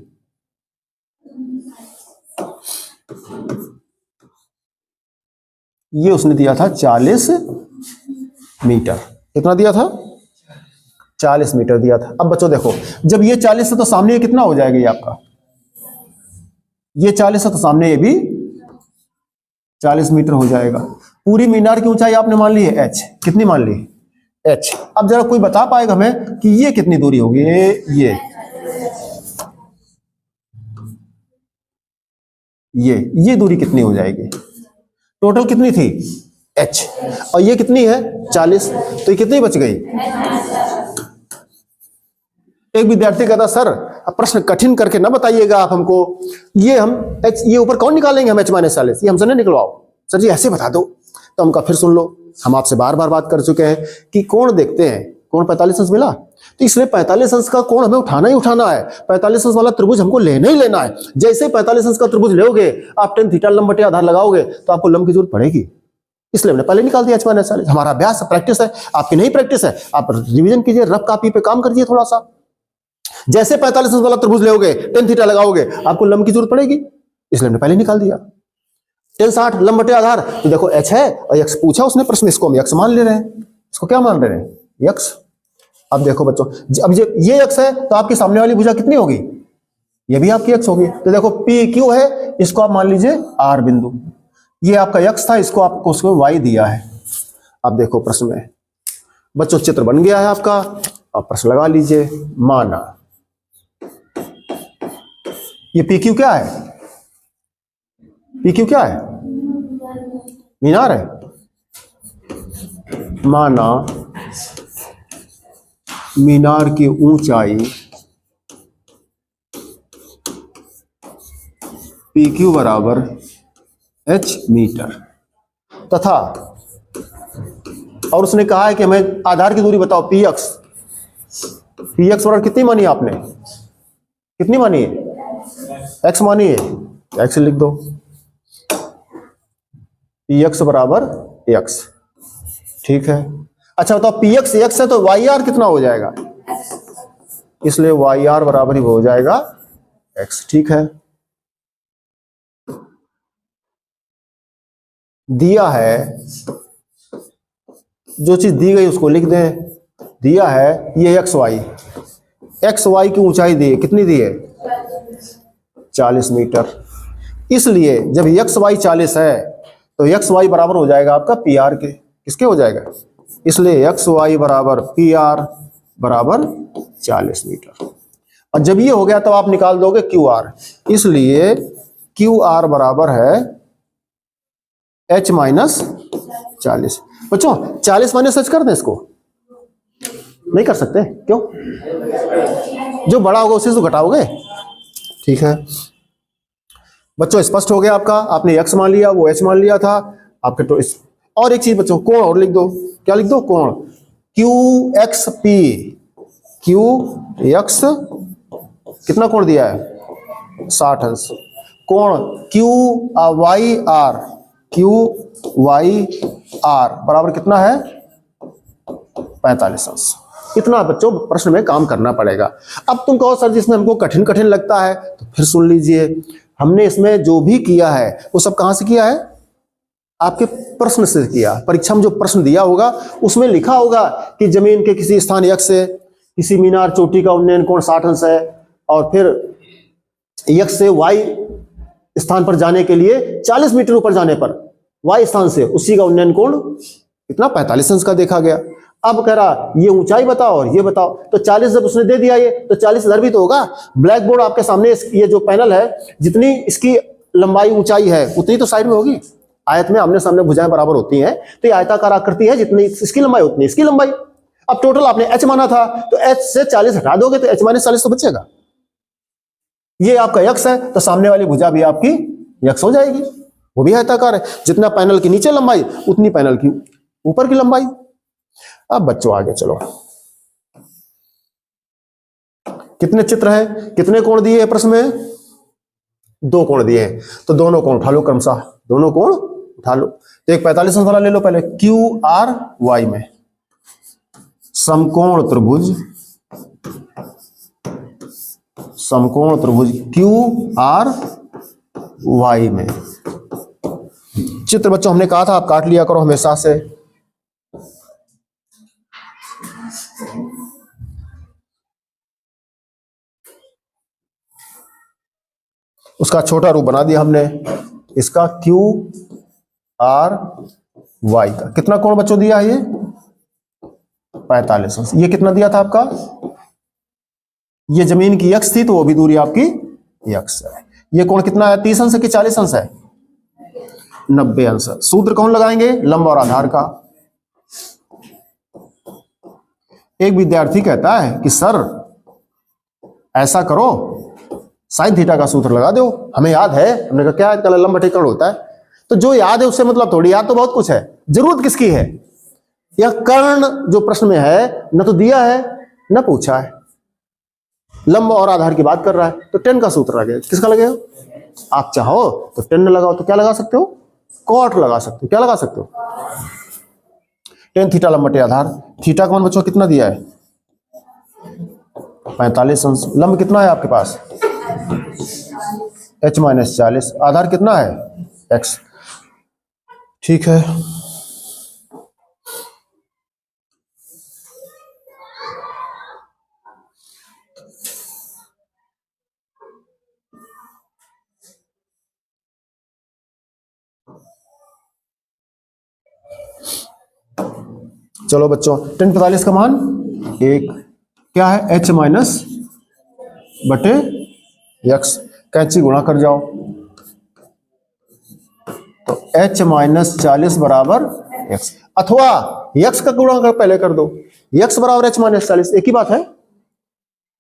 Speaker 1: ये उसने दिया था 40 मीटर। कितना दिया था, 40 मीटर दिया था। अब बच्चों देखो, जब ये 40 है तो सामने ये कितना हो जाएगा, ये आपका ये 40 है तो सामने ये भी 40 मीटर हो जाएगा। पूरी मीनार की ऊंचाई आपने मान ली है h, कितनी मान ली, h। अब जरा कोई बता पाएगा हमें कि ये कितनी दूरी होगी, ये दूरी कितनी हो जाएगी, टोटल कितनी थी h, और ये कितनी है 40, तो ये कितनी बच गई। एक विद्यार्थी कहता सर अब प्रश्न कठिन करके ना बताइएगा आप हमको, ये हम h, ये ऊपर कौन निकालेंगे हम h-40, ये हमसे नहीं निकलवाओ सर जी, ऐसे बता दो। तो हमका फिर सुन लो, हम आपसे बार बार बात कर चुके हैं कि कोण देखते हैं, कोण 45 अंश मिला, तो इसलिए 45 अंश का कोण हमें उठाना ही उठाना है, 45 अंश वाला त्रिभुज हमको लेना ही लेना है। जैसे 45 अंश का त्रिभुज लोगे आप tan थीटा लंब बटे आधार लगाओगे तो आपको लंब की जरूरत पड़ेगी, इसलिए हमने पहले निकाल दिया h-40। हमारा अभ्यास है, प्रैक्टिस है, आपकी नहीं प्रैक्टिस है, आप रिवीजन कीजिए, रफ कॉपी पे काम करिए थोड़ा सा। जैसे 45 अंश वाला त्रिभुज लोगे tan थीटा लगाओगे आपको लंब की जरूरत पड़ेगी, इसलिए हमने पहले निकाल दिया। tan 60 लंब बटे आधार, तो देखो h है और x पूछा उसने प्रश्न, इसको हम x मान ले रहे हैं, इसको क्या मान रहे हैं x। अब देखो बच्चों, अब ये x है तो आपकी सामने वाली भुजा कितनी होगी, ये भी आपकी x होगी। तो देखो PQ है, इसको आप मान लीजिए R बिंदु, ये आपका x था, इसको आपको उसको y दिया है। अब देखो प्रश्न में बच्चों चित्र बन गया है आपका, अब प्रश्न लगा लीजिए। माना ये PQ क्या है, PQ क्या है, मीनार है। माना मीनार की ऊंचाई PQ बराबर h मीटर तथा, और उसने कहा है कि हमें आधार की दूरी बताओ PX। PX बराबर कितनी मानी आपने, कितनी मानी है, x मानी है, x लिख दो, PX बराबर x, ठीक है। अच्छा बताओ PX x है तो YR कितना हो जाएगा, इसलिए YR बराबर ही हो जाएगा x, ठीक है। दिया है, जो चीज दी गई उसको लिख दें, दिया है ये XY की ऊंचाई दी है, कितनी दी है 40 मीटर, इसलिए जब XY 40 है तो XY बराबर हो जाएगा आपका PR के, किसके हो जाएगा, इसलिए XY बराबर PR बराबर 40 मीटर। और जब ये हो गया तो आप निकाल दोगे QR, इसलिए QR बराबर है h-40। बच्चों 40 माइनस h कर दें, इसको नहीं कर सकते, क्यों, जो बड़ा होगा उसी से घटाओगे, ठीक है। बच्चों स्पष्ट हो गया आपका, आपने x मान लिया, वो h मान लिया था आपके तो और एक चीज बच्चों कोण और लिख दो, क्या लिख दो, कोण QXP, QX कितना कोण दिया है 60 अंश, कोण QYR बराबर कितना है 45 अंश। इतना बच्चों प्रश्न में काम करना पड़ेगा। अब तुम कहो सर जिसमें हमको कठिन लगता है, तो फिर सुन लीजिए, हमने इसमें जो भी किया है वो सब कहां से किया है, आपके प्रश्न से किया। परीक्षा में जो प्रश्न दिया होगा उसमें लिखा होगा कि जमीन के किसी स्थान x से किसी मीनार चोटी का उन्नयन कोण 60 अंश है, और फिर x से y स्थान पर जाने के लिए 40 मीटर ऊपर जाने पर y स्थान से उसी का उन्नयन कोण कितना 45 अंश का देखा गया। अब कह रहा ये ऊंचाई बताओ और ये बताओ, तो 40 जब उसने दे दिया ये तो 40 इधर भी तो होगा। ब्लैक बोर्ड आपके सामने, ये जो पैनल है जितनी इसकी लंबाई ऊंचाई है उतनी तो साइड में होगी। आयत में आमने सामने भुजाएं बराबर होती हैं, तो ये आयताकार आकृति है, जितनी इसकी लंबाई उतनी इसकी लंबाई। अब टोटल आपने h माना था तो h से 40 हटा दोगे तो h-40 तो बचेगा। ये आपका x है तो सामने वाली भुजा भी आपकी x हो जाएगी, वो भी आयताकार है, जितना पैनल की नीचे लंबाई उतनी पैनल की ऊपर की लंबाई। अब बच्चों आगे चलो, कितने चित्र है, कितने कोण दिए हैं प्रश्न में, 2 कोण दिए हैं, तो दोनों कोण उठा लो क्रमशः, दोनों कोण उठा लो। तो एक 45 अंश वाला ले लो पहले, QRY में समकोण त्रिभुज QRY में चित्र बच्चों हमने कहा था आप काट लिया करो हमेशा से। उसका छोटा रूप बना दिया हमने, इसका क्यू आर वाई का कितना कोण बच्चों दिया है ये 45 अंश। ये कितना दिया था आपका, ये जमीन की यक्स थी तो वो भी दूरी आपकी यक्स है। ये कोण कितना है 30 अंश है कि 40 अंश है 90 अंश। सूत्र कौन लगाएंगे, लंब और आधार का। एक विद्यार्थी कहता है कि सर ऐसा करो साइन थीटा का सूत्र लगा दो, हमें याद है। हमने कहा क्या है, कल लंब बटे कर्ण होता है। तो जो याद है उससे मतलब थोड़ी, याद तो बहुत कुछ है, जरूरत किसकी है। यह कर्ण जो प्रश्न में है न तो दिया है न पूछा है, लंब और आधार की बात कर रहा है, तो टेन का सूत्र लगेगा। किसका लगेगा, आप चाहो तो टेन लगाओ तो क्या लगा सकते हो, कॉट लगा सकते हो। क्या लगा सकते हो, टेन थीटा लंब बटे आधार। थीटा का मान बच्चों कितना दिया है 45 अंश। लंब कितना है आपके पास h माइनस 40, आधार कितना है x। ठीक है, चलो बच्चों 10 45 का मान एक क्या है h माइनस बटे x, कैंची गुणा कर जाओ तो h माइनस 40 बराबर x, अथवा x का गुणा कर पहले कर दो, x बराबर h माइनस 40, एक ही बात है,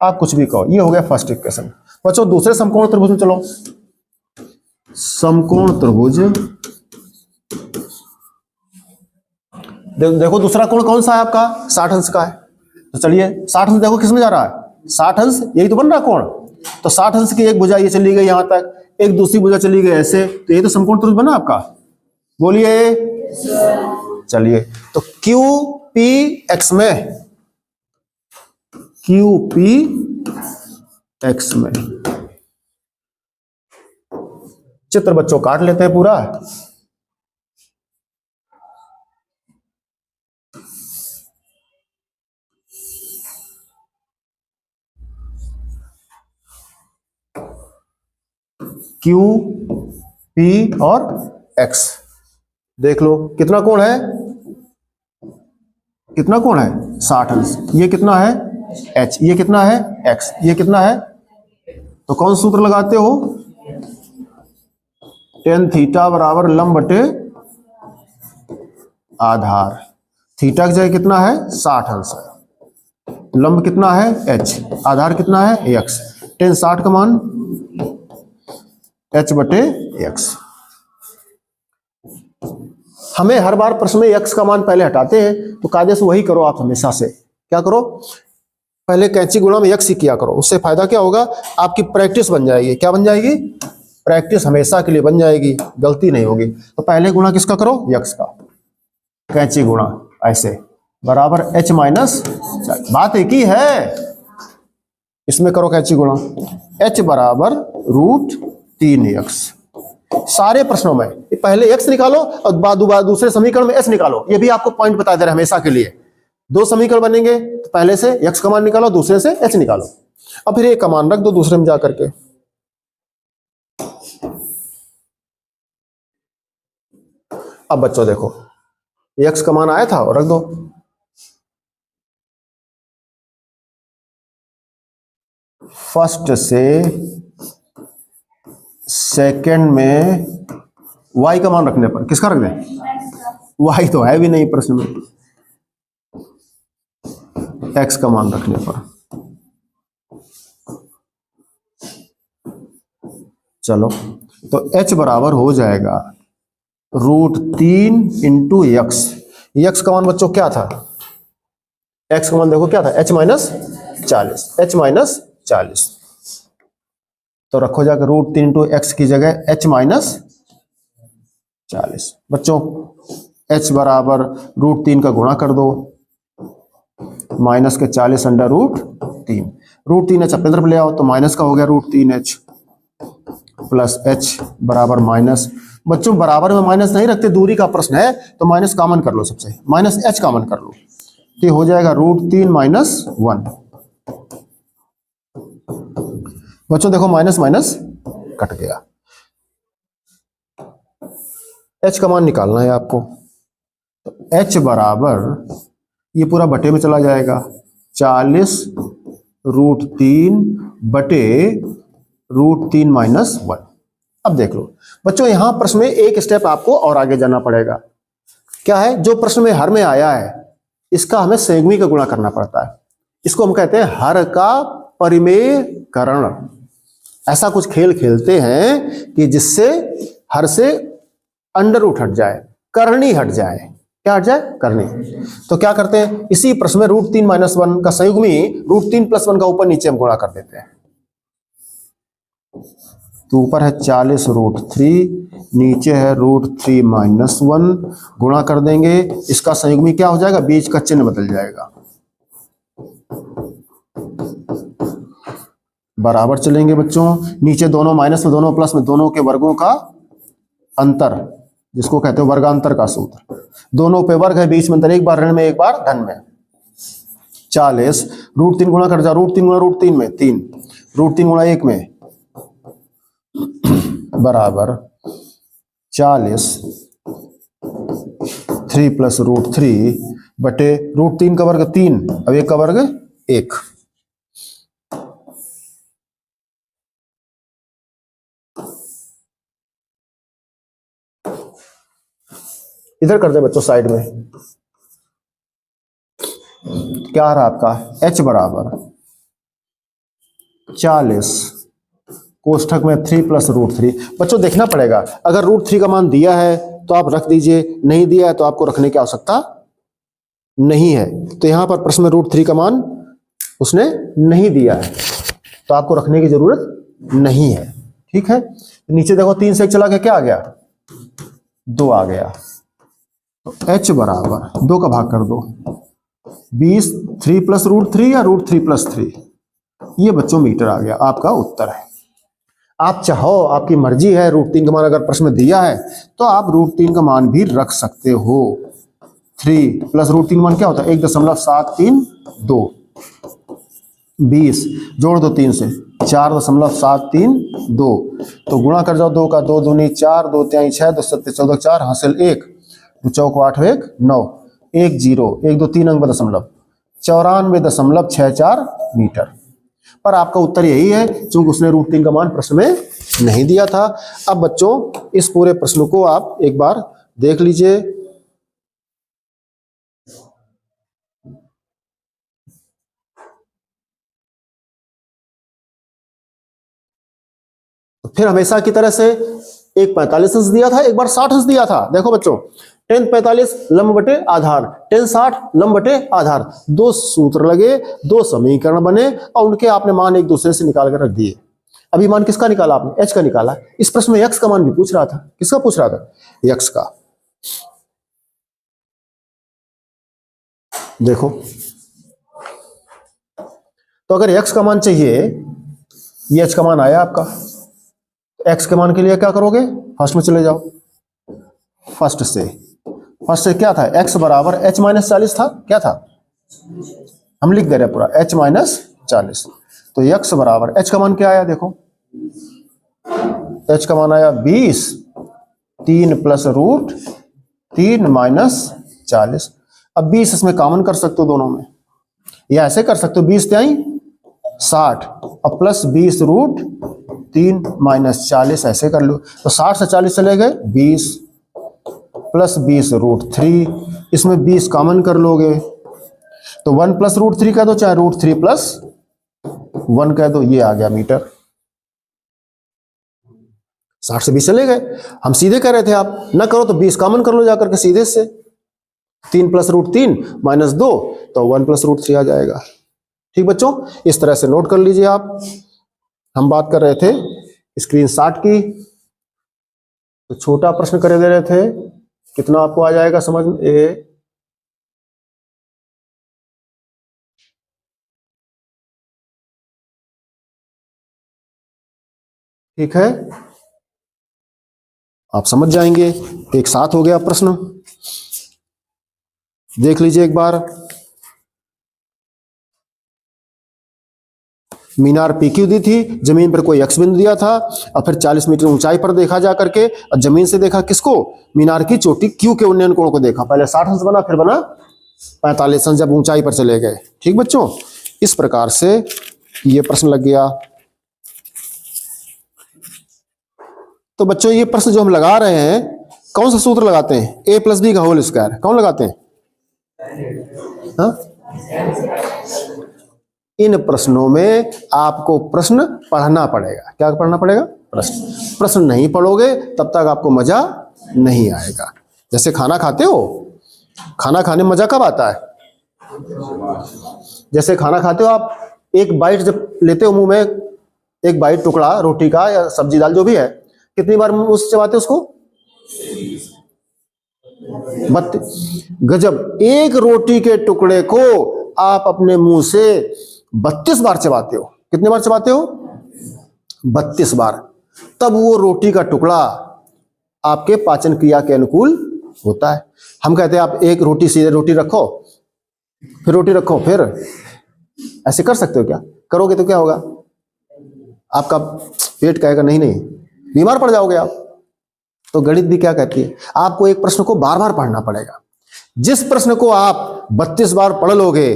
Speaker 1: आप कुछ भी कहो। ये हो गया फर्स्ट इक्वेशन। बच्चों दूसरे समकोण त्रिभुज में चलो। समकोण त्रिभुज देखो दूसरा कोण कौन सा है आपका 60 अंश का है, तो चलिए 60 अंश देखो किसमें जा रहा है, 60 अंश यही तो बन रहा कोण। तो 60 अंश की एक भुजा ये चली गई यहां तक, एक दूसरी भुजा चली गई ऐसे, तो ये तो समकोण त्रिभुज बना आपका। बोलिए चलिए, तो क्यू पी एक्स में, क्यू पी एक्स में चित्र बच्चों काट लेते हैं पूरा। Q, P और X देख लो कितना कोण है, कितना कोण है 60 अंश। ये कितना है H, ये कितना है X, ये कितना है, तो कौन सूत्र लगाते हो, टेन थीटा बराबर लंब बटे आधार। थीटा की जगह कितना है 60 अंश है, लंब कितना है H, आधार कितना है X, टेन 60 का मान h बटे x। हमें हर बार प्रश्न में x का मान पहले हटाते हैं, तो कायदे से वही करो आप हमेशा से। क्या करो, पहले कैंची गुणा में x ही किया करो, उससे फायदा क्या होगा, आपकी प्रैक्टिस बन जाएगी। क्या बन जाएगी, प्रैक्टिस हमेशा के लिए बन जाएगी, गलती नहीं होगी। तो पहले गुणा किसका करो, x का, कैंची गुणा ऐसे बराबर h माइनस, बात एक ही है, इसमें करो कैंची गुणा, h बराबर √3x। सारे प्रश्नों में पहले x निकालो और बाद दूसरे समीकरण में s निकालो। ये भी आपको पॉइंट बता दे रहे हमेशा के लिए। दो समीकरण बनेंगे तो पहले से x का मान निकालो, दूसरे से h निकालो, अब फिर एक का मान रख दो दूसरे में जाकर के। अब बच्चों देखो x का मान आया था और रख दो, फर्स्ट से सेकंड में y का मान रखने पर, किसका रख दें, y तो है भी नहीं प्रश्न में, x का मान रखने पर। चलो तो h बराबर हो जाएगा √3 इंटू x। x का मान बच्चों क्या था, x का मान देखो क्या था h माइनस 40, h माइनस 40, तो रखो जाकर √3 इंटू एक्स की जगह h माइनस 40। बच्चों h बराबर √3 का गुणा कर दो, माइनस के 40 अंडर √3, √3h अपने तरफ ले आओ तो माइनस का हो गया √3h प्लस h बराबर माइनस। बच्चों बराबर में माइनस नहीं रखते, दूरी का प्रश्न है तो माइनस कॉमन कर लो, सबसे माइनस h कॉमन कर लो, तो हो जाएगा √3 माइनस 1। बच्चों देखो माइनस माइनस कट गया। h का मान निकालना है आपको, तो h बराबर ये पूरा बटे में चला जाएगा, 40√3 बटे √3 माइनस 1। अब देख लो बच्चों, यहां प्रश्न में एक स्टेप आपको और आगे जाना पड़ेगा। क्या है? जो प्रश्न में हर में आया है इसका हमें संयुग्मी का गुणा करना पड़ता है। इसको हम कहते हैं हर का परिमेयकरण। ऐसा कुछ खेल खेलते हैं कि जिससे हर से अंडर रूट हट जाए, करनी हट जाए। क्या हट जाए? करनी। तो क्या करते हैं, इसी प्रश्न में √3 माइनस 1 का संयुग्मी √3 प्लस 1 का ऊपर नीचे हम गुणा कर देते हैं। तो ऊपर है 40√3, नीचे है √3 माइनस 1, गुणा कर देंगे। इसका संयुग्मी क्या हो जाएगा? बीच का चिन्ह बदल जाएगा, बराबर चलेंगे बच्चों। नीचे दोनों माइनस में दोनों प्लस में, दोनों के वर्गों का अंतर, जिसको कहते हैं वर्गांतर का सूत्र। दोनों पे वर्ग है, बीच में अंतर, एक बार ऋण में एक बार धन में। 40 √3 गुणा कर जा, √3 गुणा √3 में 3, √3 गुणा 1 में बराबर 40 3 प्लस √3 बटे √3 का वर्ग 3, अब 1 का वर्ग 1। इधर कर दे बच्चों साइड में। क्या आ रहा आपका? h बराबर 40 कोष्ठक में 3 प्लस √3। बच्चों देखना पड़ेगा, अगर √3 का मान दिया है तो आप रख दीजिए, नहीं दिया है तो आपको रखने की आवश्यकता नहीं है। तो यहां पर प्रश्न में √3 का मान उसने नहीं दिया है तो आपको रखने की जरूरत नहीं है। ठीक है, नीचे देखो 3 से 1 चला गया, क्या आ गया? 2 आ गया। तो h बराबर 2 का भाग कर दो, 20 3 प्लस √3 या √3 प्लस 3, ये बच्चों मीटर आ गया। आपका उत्तर है। आप चाहो, आपकी मर्जी है, √3 का मान अगर प्रश्न में दिया है तो आप √3 का मान भी रख सकते हो। 3 प्लस √3 मान क्या होता है? 1.732। 20 जोड़ दो 3 से, 4.732। तो गुणा कर जाओ, 2 का 2 दूनी 4, 2 तिहाई 6, 2 सत्ते 14, 4 हासिल 1, 2 चौक 8 1 9, 1 0 1 2 3 अंक दशमलव 94.64 मीटर। पर आपका उत्तर यही है क्योंकि उसने √3 का मान प्रश्न में नहीं दिया था। अब बच्चों इस पूरे प्रश्न को आप एक बार देख लीजिए। तो फिर हमेशा की तरह से एक 45 अंश दिया था, एक बार 60 अंश दिया था। देखो बच्चों, 10 45 लंब बटे आधार, 10 60 लंब बटे आधार, 2 सूत्र लगे, 2 समीकरण बने और उनके आपने मान एक दूसरे से निकाल कर रख दिए। अभी मान किसका निकाला आपने? h का निकाला। इस प्रश्न में x का मान भी पूछ रहा था। किसका पूछ रहा था? x का। देखो, तो अगर x का मान चाहिए, ये h का मान आया आपका, x के मान के लिए क्या करोगे? फर्स्ट में चले जाओ, फर्स्ट से क्या था? x बराबर h माइनस 40 था। क्या था? हम लिख दे रहे पूरा, h माइनस 40। तो x बराबर, h का मान क्या आया? देखो, h का मान आया 20, 3 प्लस √3 माइनस 40। अब 20 इसमें कॉमन कर सकते हो दोनों में, या ऐसे कर सकते हो 20 तिहाई 60 और प्लस 20 √3 माइनस 40, ऐसे कर लो। तो 60 से 40 चले गए, 20 प्लस 20 √3, इसमें 20 कॉमन कर लोगे तो 1 प्लस √3 कह दो, चाहे √3 प्लस 1 कह दो, ये आ गया मीटर। 60 से 20 चले गए। हम सीधे कह रहे थे आप ना करो तो 20 कॉमन कर लो जाकर के सीधे से, 3 प्लस √3 माइनस 2, तो 1 प्लस √3 आ जाएगा। ठीक बच्चों, इस तरह से नोट कर लीजिए आप। हम बात कर रहे थे स्क्रीनशॉट की, तो छोटा प्रश्न कर दे रहे थे, कितना आपको आ जाएगा समझ में? ठीक है, आप समझ जाएंगे। एक साथ हो गया प्रश्न, देख लीजिए एक बार। मीनार पी क्यू दी थी, जमीन पर कोई एक्स बिंदु दिया था, और फिर 40 मीटर ऊंचाई पर देखा जा करके, और जमीन से देखा किसको, मीनार की चोटी क्यू के उन्नयन कोण को देखा। पहले 60 अंश बना, फिर बना 45 अंश जब ऊंचाई पर चले गए। ठीक बच्चों, इस प्रकार से ये प्रश्न लग गया। तो बच्चों ये प्रश्न जो हम लगा रहे हैं, कौन सा सूत्र लगाते हैं, a + b का होल स्क्वायर, कौन लगाते हैं? हाँ? इन प्रश्नों में आपको प्रश्न पढ़ना पड़ेगा। क्या पढ़ना पड़ेगा? प्रश्न नहीं पढ़ोगे तब तक आपको मजा नहीं आएगा। जैसे खाना खाते हो, खाना खाने में मजा कब आता है? जैसे खाना खाते हो आप, एक बाइट जब लेते हो मुंह में, एक बाइट टुकड़ा रोटी का या सब्जी दाल जो भी है, कितनी बार मुंह से चबाते हो उसको? 32। गजब, एक रोटी के टुकड़े को आप अपने मुंह से 32 बार चबाते हो। कितने बार चबाते हो? 32 बार। तब वो रोटी का टुकड़ा आपके पाचन क्रिया के अनुकूल होता है। हम कहते हैं आप एक रोटी सीधे रोटी रखो, फिर रोटी रखो, फिर ऐसे कर सकते हो क्या? करोगे तो क्या होगा? आपका पेट कहेगा नहीं नहीं, बीमार पड़ जाओगे आप। तो गणित भी क्या कहती है, आपको एक प्रश्न को बार बार पढ़ना पड़ेगा। जिस प्रश्न को आप 32 बार पढ़ लोगे,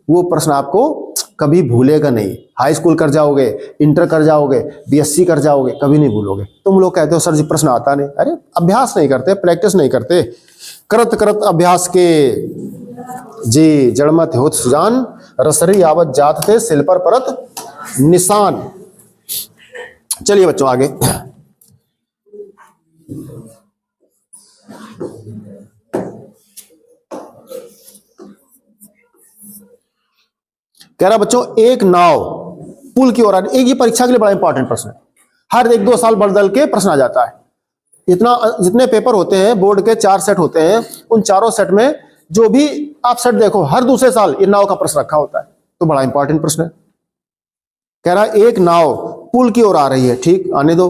Speaker 1: वो प्रश्न आपको कभी भूलेगा नहीं। हाई स्कूल कर जाओगे, इंटर कर जाओगे, बीएससी कर जाओगे, कभी नहीं भूलोगे। तुम लोग कहते हो सर जी प्रश्न आता नहीं। अरे अभ्यास नहीं करते, प्रैक्टिस नहीं करते। करत करत अभ्यास के जी जड़मत होत सुजान, रसरी आवत जात थे सिल पर परत निशान। चलिए बच्चों आगे। कह रहा बच्चों, एक नाव पुल की ओर आ रही। एक ये परीक्षा के लिए बड़ा इंपॉर्टेंट प्रश्न है, हर 1-2 साल बदल के प्रश्न आ जाता है। जितने पेपर होते हैं बोर्ड के 4 सेट होते हैं, उन चारों सेट में जो भी आप सेट देखो, हर दूसरे साल ये नाव का प्रश्न रखा होता है। तो बड़ा इंपॉर्टेंट प्रश्न है। कह रहा एक नाव पुल की ओर आ रही है, ठीक, आने दो।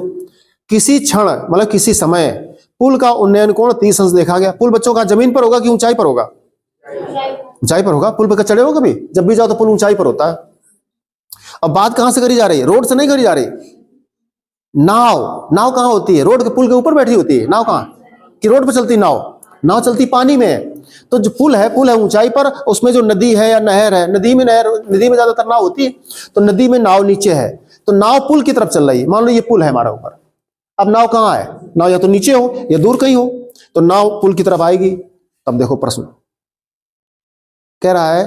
Speaker 1: किसी क्षण मतलब किसी समय पुल का उन्नयन कोण 30 अंश देखा गया। पुल बच्चों का जमीन पर होगा कि ऊंचाई पर होगा? ऊंचाई पर होगा। पुल पर चढ़े हो कभी? जब भी जाओ तो पुल ऊंचाई पर होता है। अब बात कहां से करी जा रही है? रोड से नहीं करी जा रही। नाव कहां होती है? रोड के पुल के ऊपर बैठी होती है नाव। कहां कि रोड पर चलती नाव चलती पानी में। तो जो पुल है ऊंचाई पर, उसमें जो नदी है या नहर है, नदी में ज्यादातर नाव होती है, तो नदी में नाव नीचे है, तो नाव पुल की तरफ चल रही है। मान लो ये पुल है हमारा ऊपर, अब नाव कहां है? नाव या तो नीचे हो या दूर कहीं हो, तो नाव पुल की तरफ आएगी। तब देखो प्रश्न कह रहा है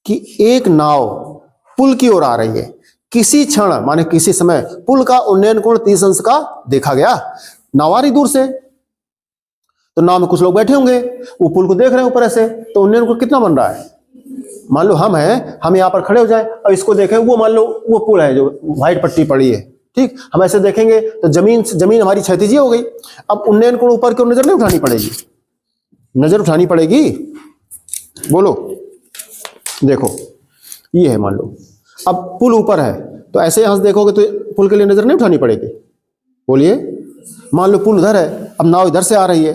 Speaker 1: कि एक नाव पुल की ओर आ रही है, किसी क्षण माने किसी समय पुल का उन्नयन कोण 30 अंश का देखा गया। नाव आ रही दूर से, तो नाव में कुछ लोग बैठे होंगे, वो पुल को देख रहे हैं ऊपर ऐसे, तो उन्नयन कोण कितना बन रहा है? मान लो हम यहाँ पर खड़े हो जाए और इसको देखें, वो मान लो वो पुल है जो व्हाइट पट्टी पड़ी है, ठीक, हम ऐसे देखेंगे तो जमीन हमारी क्षैतिज हो गई। अब उन्नयन कोण ऊपर की ओर नजर नहीं उठानी पड़ेगी? नजर उठानी पड़ेगी। बोलो, देखो ये है, मान लो अब पुल ऊपर है, तो ऐसे यहां से देखोगे तो पुल के लिए नजर नहीं उठानी पड़ेगी? बोलिए। मान लो पुल उधर है, अब नाव इधर से आ रही है,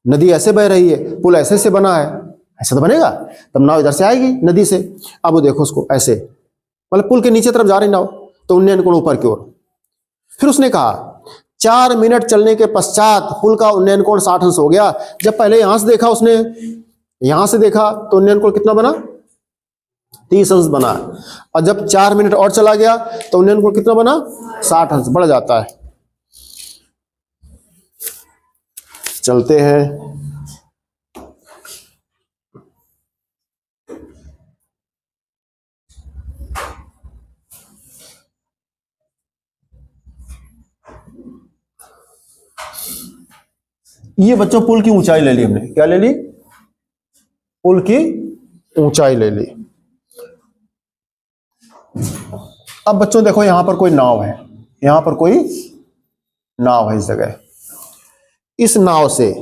Speaker 1: नदी ऐसे बह रही है, पुल ऐसे से बना है, ऐसे तो बनेगा, तब नाव इधर से आएगी नदी से। अब वो देखो उसको ऐसे, मतलब पुल के नीचे तरफ जा रही नाव, तो उन्नयन कोण ऊपर की ओर। फिर उसने कहा 4 मिनट चलने के पश्चात पुल का उन्नयन कोण 60 अंश हो गया। जब पहले यहां से देखा उसने, यहां से देखा तो उन्नयन कोण कितना बना? 30 अंश बना। और जब 4 मिनट और चला गया तो उन्नयन कोण कितना बना? 60 अंश बढ़ जाता है। चलते हैं। ये बच्चों पुल की ऊंचाई ले ली हमने। क्या ले ली? पुल की ऊंचाई ले ली। अब बच्चों देखो यहां पर कोई नाव है, यहां पर कोई नाव है इस जगह। इस नाव से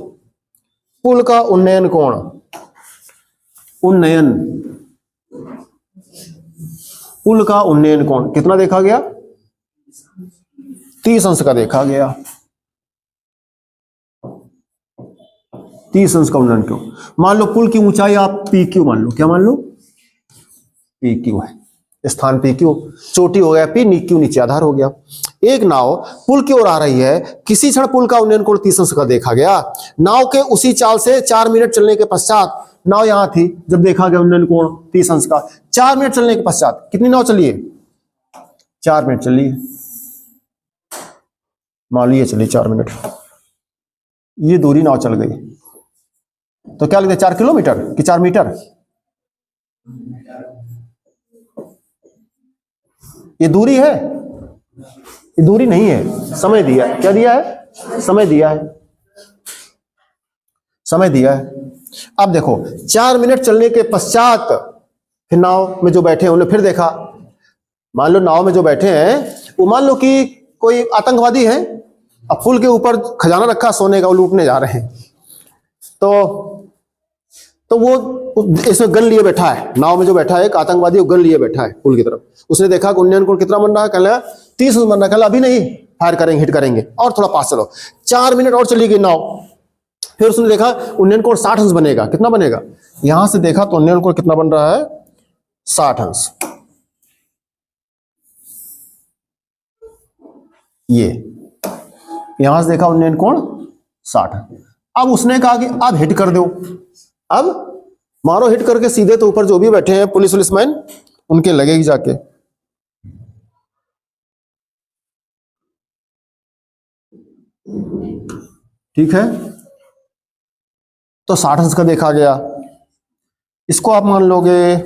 Speaker 1: पुल का उन्नयन कोण, पुल का उन्नयन कोण कितना देखा गया? 30 अंश का देखा गया। 30 अंश का उन्नयन कोण। मान लो पुल की ऊंचाई आप पी क्यू मान लो। क्या मान लो? पी क्यू है। स्थान पी क्यू, चोटी हो गया पी, क्यू नीचे आधार हो गया। एक नाव पुल की ओर आ रही है, किसी क्षण पुल का उन्नयन कोण 30 अंश का देखा गया। नाव के उसी चाल से 4 मिनट चलने के पश्चात, नाव यहां थी जब देखा गया उन्नयन कोण 30 अंश का, 4 मिनट चलने के पश्चात कितनी नाव चली है? 4 मिनट चली है, मान लीजिए चली 4 मिनट, ये दूरी नाव चल गई, तो क्या लगता है 4 किलोमीटर कि 4 मीटर? ये दूरी है? ये दूरी नहीं है, समय दिया है। क्या दिया है? समय दिया है, समय दिया है। अब देखो 4 मिनट चलने के पश्चात फिर नाव में जो बैठे हैं उन्हें फिर देखा, मान लो नाव में जो बैठे हैं वो मान लो कि कोई आतंकवादी है, अब पुल के ऊपर खजाना रखा सोने का, वो लूटने जा रहे हैं, तो वो इसमें गन लिए बैठा है, नाव में जो बैठा है एक आतंकवादी, वो गन लिए बैठा है पुल की तरफ। उसने देखा कि उन्नयन कोण कितना बन रहा है, कहला 30 अंश बन रहा है, कहला अभी नहीं, फायर करेंगे, हिट करेंगे, और थोड़ा पास चलो। 4 मिनट और चली गई नाव, फिर उसने देखा उन्नयन कोण 60 अंश बनेगा। कितना बनेगा? यहां से देखा तो उन्नयन कोण कितना बन रहा है? 60 अंश। ये यहां से देखा उन्नयन कोण 60। अब उसने कहा कि अब हिट कर दो, अब मारो हिट करके सीधे, तो ऊपर जो भी बैठे हैं पुलिसमैन उनके लगेगी जाके। ठीक है, तो 60 अंश का देखा गया, इसको आप मान लोगे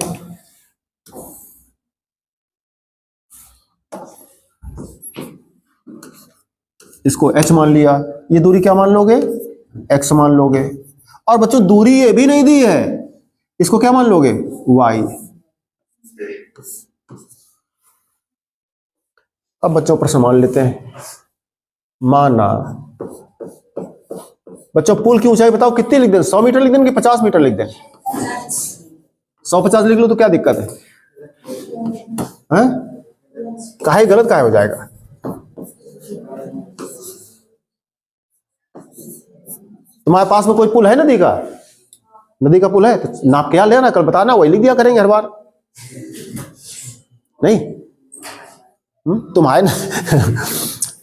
Speaker 1: इसको h मान लिया, ये दूरी क्या मान लोगे? x मान लोगे। और बच्चों दूरी ये भी नहीं दी है, इसको क्या मान लोगे? y। अब बच्चों प्रश्न मान लेते हैं। माना बच्चों पुल की ऊंचाई बताओ कितनी लिख दें? 100 मीटर लिख दें कि 50 मीटर लिख दें? 150 लिख लो तो क्या दिक्कत है? हैं? काहे गलत काहे हो जाएगा? तुम्हारे पास में कोई पुल है नदी का? नदी का पुल है तो नाप क्या लेना, कल बताना, वही लिख दिया करेंगे हर बार। नहीं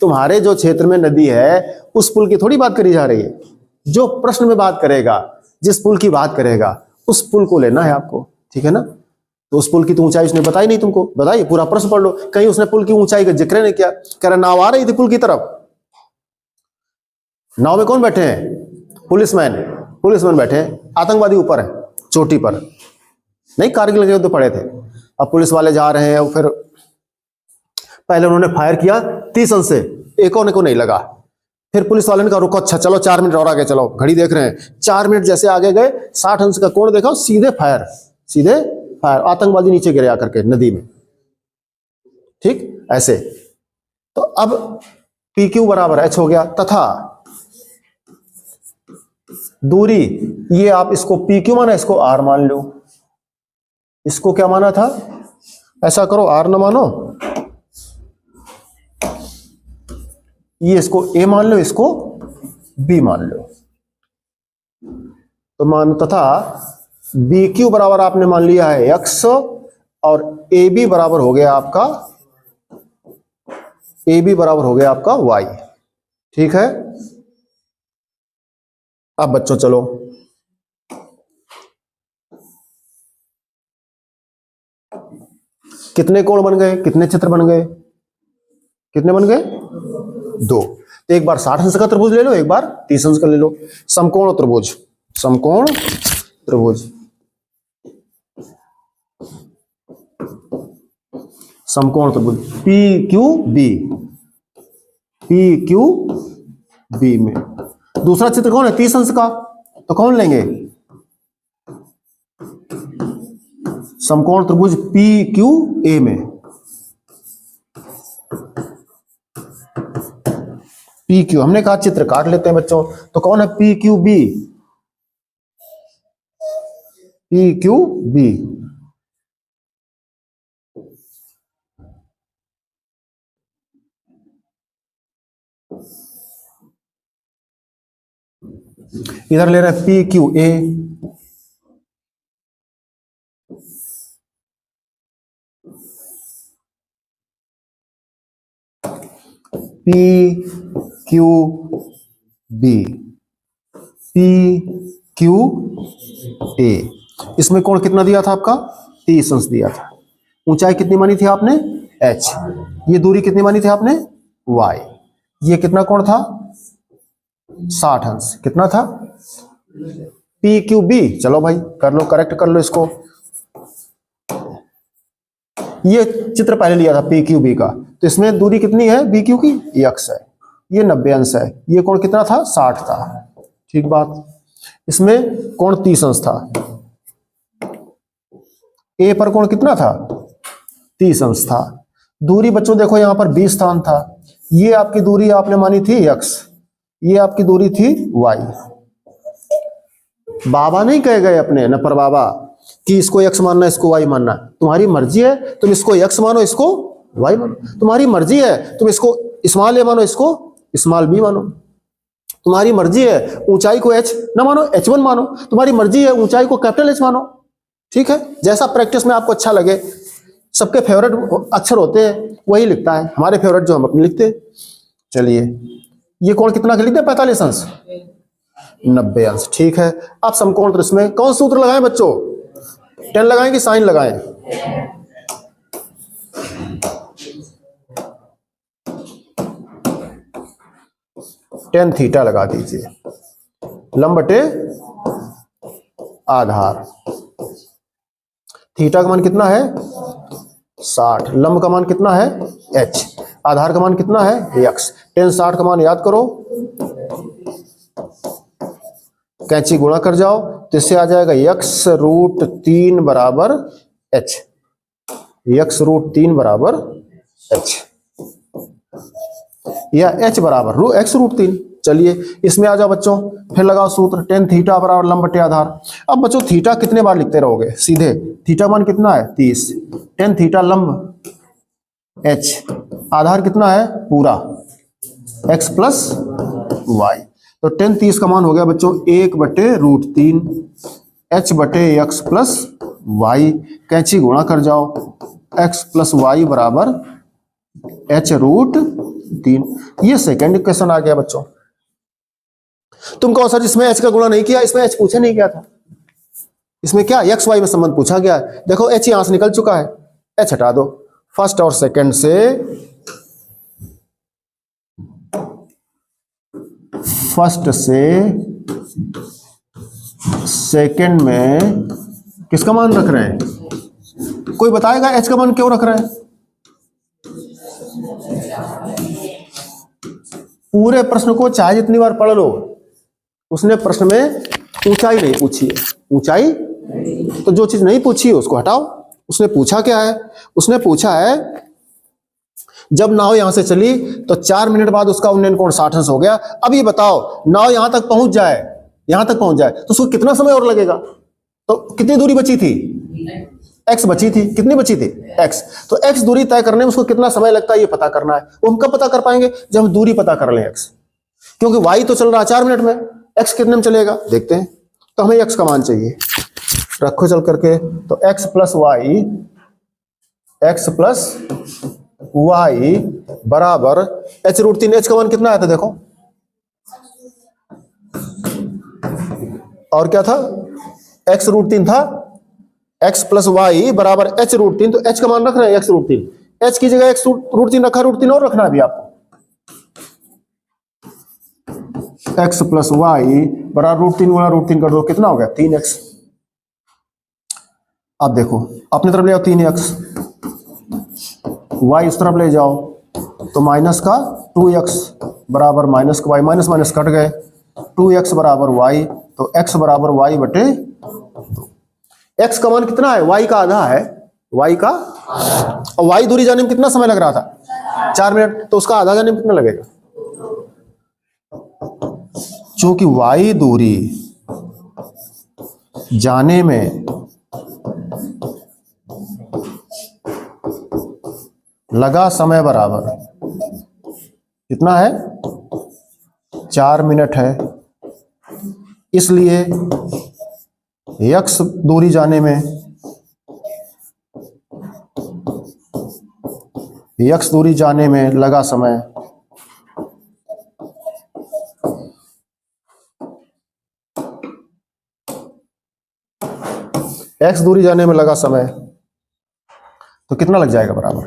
Speaker 1: तुम्हारे जो क्षेत्र में नदी है उस पुल की थोड़ी बात करी जा रही है। जो प्रश्न में बात करेगा, जिस पुल की बात करेगा, उस पुल को लेना है आपको, ठीक है ना? तो उस पुल की तो ऊंचाई उसने बताई नहीं तुमको, बताइए पूरा प्रश्न पढ़ लो, कहीं उसने पुल की ऊंचाई का जिक्र नहीं किया। कह रहा नाव आ रही थी पुल की तरफ, नाव में कौन बैठे हैं? पुलिसमैन बैठे हैं, आतंकवादी ऊपर है चोटी पर, नहीं कारगिल के युद्ध पड़े थे। अब पुलिस वाले जा रहे हैं, फिर पहले उन्होंने फायर किया 30 अंश से, एक और को नहीं लगा, फिर पुलिस वाले ने कहा रुको, अच्छा चलो 4 मिनट और आगे चलो, घड़ी देख रहे हैं, 4 मिनट जैसे आगे गए 60 अंश का कोण देखा, सीधे फायर, आतंकवादी नीचे गिरे आकर के नदी में। ठीक ऐसे, तो अब पी क्यू बराबर एच हो गया, तथा दूरी, ये आप इसको पी क्यू माना, इसको आर मान लो, इसको क्या माना था? ऐसा करो, आर न मानो, ये इसको ए मान लो, इसको बी मान लो, तो मान, तथा बी क्यू बराबर आपने मान लिया है एक्स, और ए बी बराबर हो गया आपका, वाई। ठीक है, अब बच्चों चलो कितने कोण बन गए, कितने चित्र बन गए, कितने बन गए? 2। तो एक बार 60 अंश का त्रिभुज ले लो, एक बार 30 अंश का ले लो। समकोण त्रिभुज, समकोण त्रिभुज पी क्यू बी में दूसरा चित्र कौन है? 30 अंश का, तो कौन लेंगे? समकोण त्रिभुज पी क्यू ए में, पी क्यू, हमने कहा चित्र काट लेते हैं बच्चों, तो कौन है? P Q B. इधर ले रहे हैं P Q A, P Q B, P Q A. इसमें कोण कितना दिया था आपका? 30 अंश दिया था। ऊंचाई कितनी मानी थी आपने? h। ये दूरी कितनी मानी थी आपने? y। ये कितना कोण था? 60 अंश। कितना था? P Q B. चलो भाई कर लो, करेक्ट कर लो इसको। ये चित्र पहले लिया था पी क्यू बी का, तो इसमें दूरी कितनी है बी क्यू की? x है। ये 90 अंश है। ये कोण कितना था? 60 था। ठीक बात। इसमें कोण 30 अंश था। ए पर कोण कितना था? 30 अंश था। दूरी बच्चों देखो यहां पर 20 स्थान था। ये आपकी दूरी आपने मानी थी x, ये आपकी दूरी थी y। बाबा नहीं कहे गए अपने न पर बाबा कि इसको x मानना इसको y मानना। तुम्हारी मर्जी है, तुम इसको x मानो इसको y मानो। तुम्हारी मर्जी है, तुम इसको स्मॉल a मानो इसको स्मॉल b मानो। तुम्हारी मर्जी है ऊंचाई को h ना मानो h1 मानो। तुम्हारी मर्जी है ऊंचाई को कैपिटल H मानो। ठीक है, जैसा प्रैक्टिस में आपको अच्छा लगे। सबके फेवरेट अक्षर होते हैं, वही लिखता है। हमारे फेवरेट जो हम अपने लिखते हैं। चलिए, ये कोण कितना के लिखते हैं? 45 अंश, 90 अंश। ठीक है, अब समकोण त्रिस में कौन सूत्र लगाएं बच्चों? टेन लगाएं कि साइन लगाएं? टेन थीटा लगा दीजिए। लंब बटे आधार। थीटा का मान कितना है? 60। लंब का मान कितना है? h। आधार का मान कितना है? x। टेन 60 का मान याद करो, कैंची गुणा कर जाओ तो इससे आ जाएगा x√3 बराबर h। x√3 बराबर h या h बराबर x√3। चलिए इसमें आ जाओ बच्चों, फिर लगाओ सूत्र। टेन थीटा बराबर लंब बटे आधार। अब बच्चों थीटा कितने बार लिखते रहोगे? सीधे थीटा मान कितना है? 30। टेन थीटा लंब h, आधार कितना है? पूरा x प्लस y। तो टेन 30 का मान हो गया बच्चों 1/√3 h बटे x प्लस y। कैंची गुणा कर जाओ, x प्लस y बराबर h√3। ये सेकेंड इक्वेशन आ गया बच्चों। तुम कहो सर इसमें h का गुणा नहीं किया, इसमें h पूछा नहीं गया था। इसमें क्या x y में संबंध पूछा गया है। देखो h यहां से निकल चुका है, h हटा दो। फर्स्ट और सेकंड से, फर्स्ट से सेकंड में किसका मान रख रहे हैं? कोई बताएगा h का मान क्यों रख रहे हैं? पूरे प्रश्न को चाहे जितनी बार पढ़ लो, उसने प्रश्न में ऊंचाई नहीं पूछी है। ऊंचाई तो जो चीज नहीं पूछी है उसको हटाओ। उसने पूछा क्या है? उसने पूछा है जब नाव यहां से चली तो 4 मिनट बाद उसका उन्नयन कोण 60 अंश हो गया। अब ये बताओ नाव यहां तक पहुंच जाए, यहां तक पहुंच जाए तो उसको कितना समय और लगेगा? तो कितनी दूरी बची थी? x बची थी। कितनी बची थी? x। तो x दूरी तय करने में उसको कितना समय लगता है ये पता करना है। वो हम कब पता कर पाएंगे? जब हम दूरी पता कर लें x। क्योंकि y तो चल रहा है 4 मिनट में, x कितने में चलेगा देखते हैं। तो हमें x का मान चाहिए। रखो चल करके, तो x प्लस y बराबर h√3। h का मान कितना आया था देखो, और क्या था? x√3 था। x प्लस y बराबर h√3। तो h का मान रख रहे हैं x√3। h की जगह x√3 रखा, √3 और रखना है अभी आपको। x प्लस y बराबर √3 गुणा √3 कर दो, कितना हो गया? 3x। अब देखो अपनी तरफ ले आओ 3x, y उस तरफ ले जाओ तो माइनस का 2x बराबर माइनस का y, माइनस माइनस कट गए। 2x बराबर y, तो x बराबर y बटे 2। x का मान कितना है? y का आधा है, y का। और y दूरी जाने में कितना समय लग रहा था? 4 मिनट। तो उसका आधा जाने में कितना लगेगा? चूंकि y दूरी जाने में लगा समय बराबर कितना है? 4 मिनट है। इसलिए x दूरी जाने में, x दूरी जाने में लगा समय x दूरी जाने में लगा समय तो कितना लग जाएगा बराबर,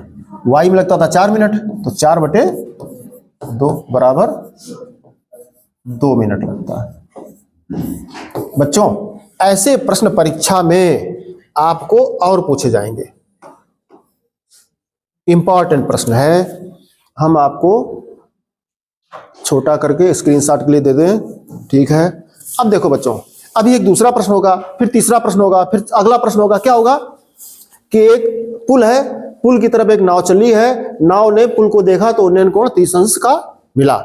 Speaker 1: y में लगता था 4 मिनट, तो 4/2 बराबर 2 मिनट लगता है। बच्चों ऐसे प्रश्न परीक्षा में आपको और पूछे जाएंगे, इंपॉर्टेंट प्रश्न है। हम आपको छोटा करके स्क्रीनशॉट के लिए दे दें, ठीक है। अब देखो बच्चों, अभी एक दूसरा प्रश्न होगा, फिर तीसरा प्रश्न होगा, फिर अगला प्रश्न होगा। क्या होगा कि एक पुल है, पुल की तरफ एक नाव चली है, नाव ने पुल को देखा तो उन्नयन कोण 30 अंश का मिला।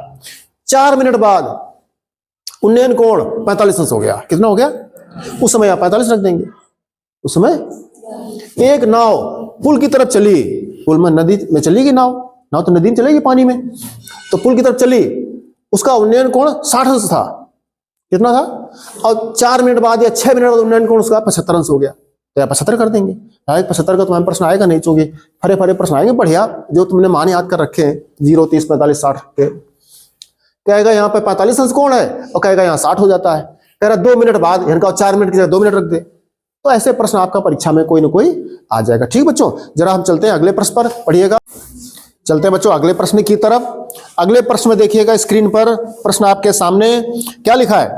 Speaker 1: 4 मिनट बाद उन्नयन कोण 45 अंश हो गया। कितना हो गया? उस समय आप 45 रख देंगे। उस समय एक नाव पुल की तरफ चली, पुल में नदी में चलेगी नाव, नाव तो नदी में चलेगी पानी में, तो पुल की तरफ चली, उसका उन्नयन कोण 60 अंश था। कितना था? और 4 मिनट बाद या 6 मिनट बाद उन्नयन कोण उसका 75 अंश हो गया, तो आप 75 कर देंगे। 75 का तुम्हारे प्रश्न आएगा नहीं, चूंकि फरे फरे प्रश्न आएंगे बढ़िया, जो तुमने मान याद कर रखे हैं 0, 30, 45, 60 के। कहेगा यहाँ पे 45 अंश कोण है और कहेगा यहाँ 60 हो जाता है। कह रहा 2 मिनट बाद, इनका 4 मिनट की जगह 2 मिनट रख दे। तो ऐसे प्रश्न आपका परीक्षा में कोई ना कोई आ जाएगा। ठीक बच्चों, जरा हम चलते हैं अगले प्रश्न पर, पढ़िएगा। चलते हैं बच्चों अगले प्रश्न की तरफ। अगले प्रश्न में देखिएगा स्क्रीन पर, प्रश्न आपके सामने क्या लिखा है?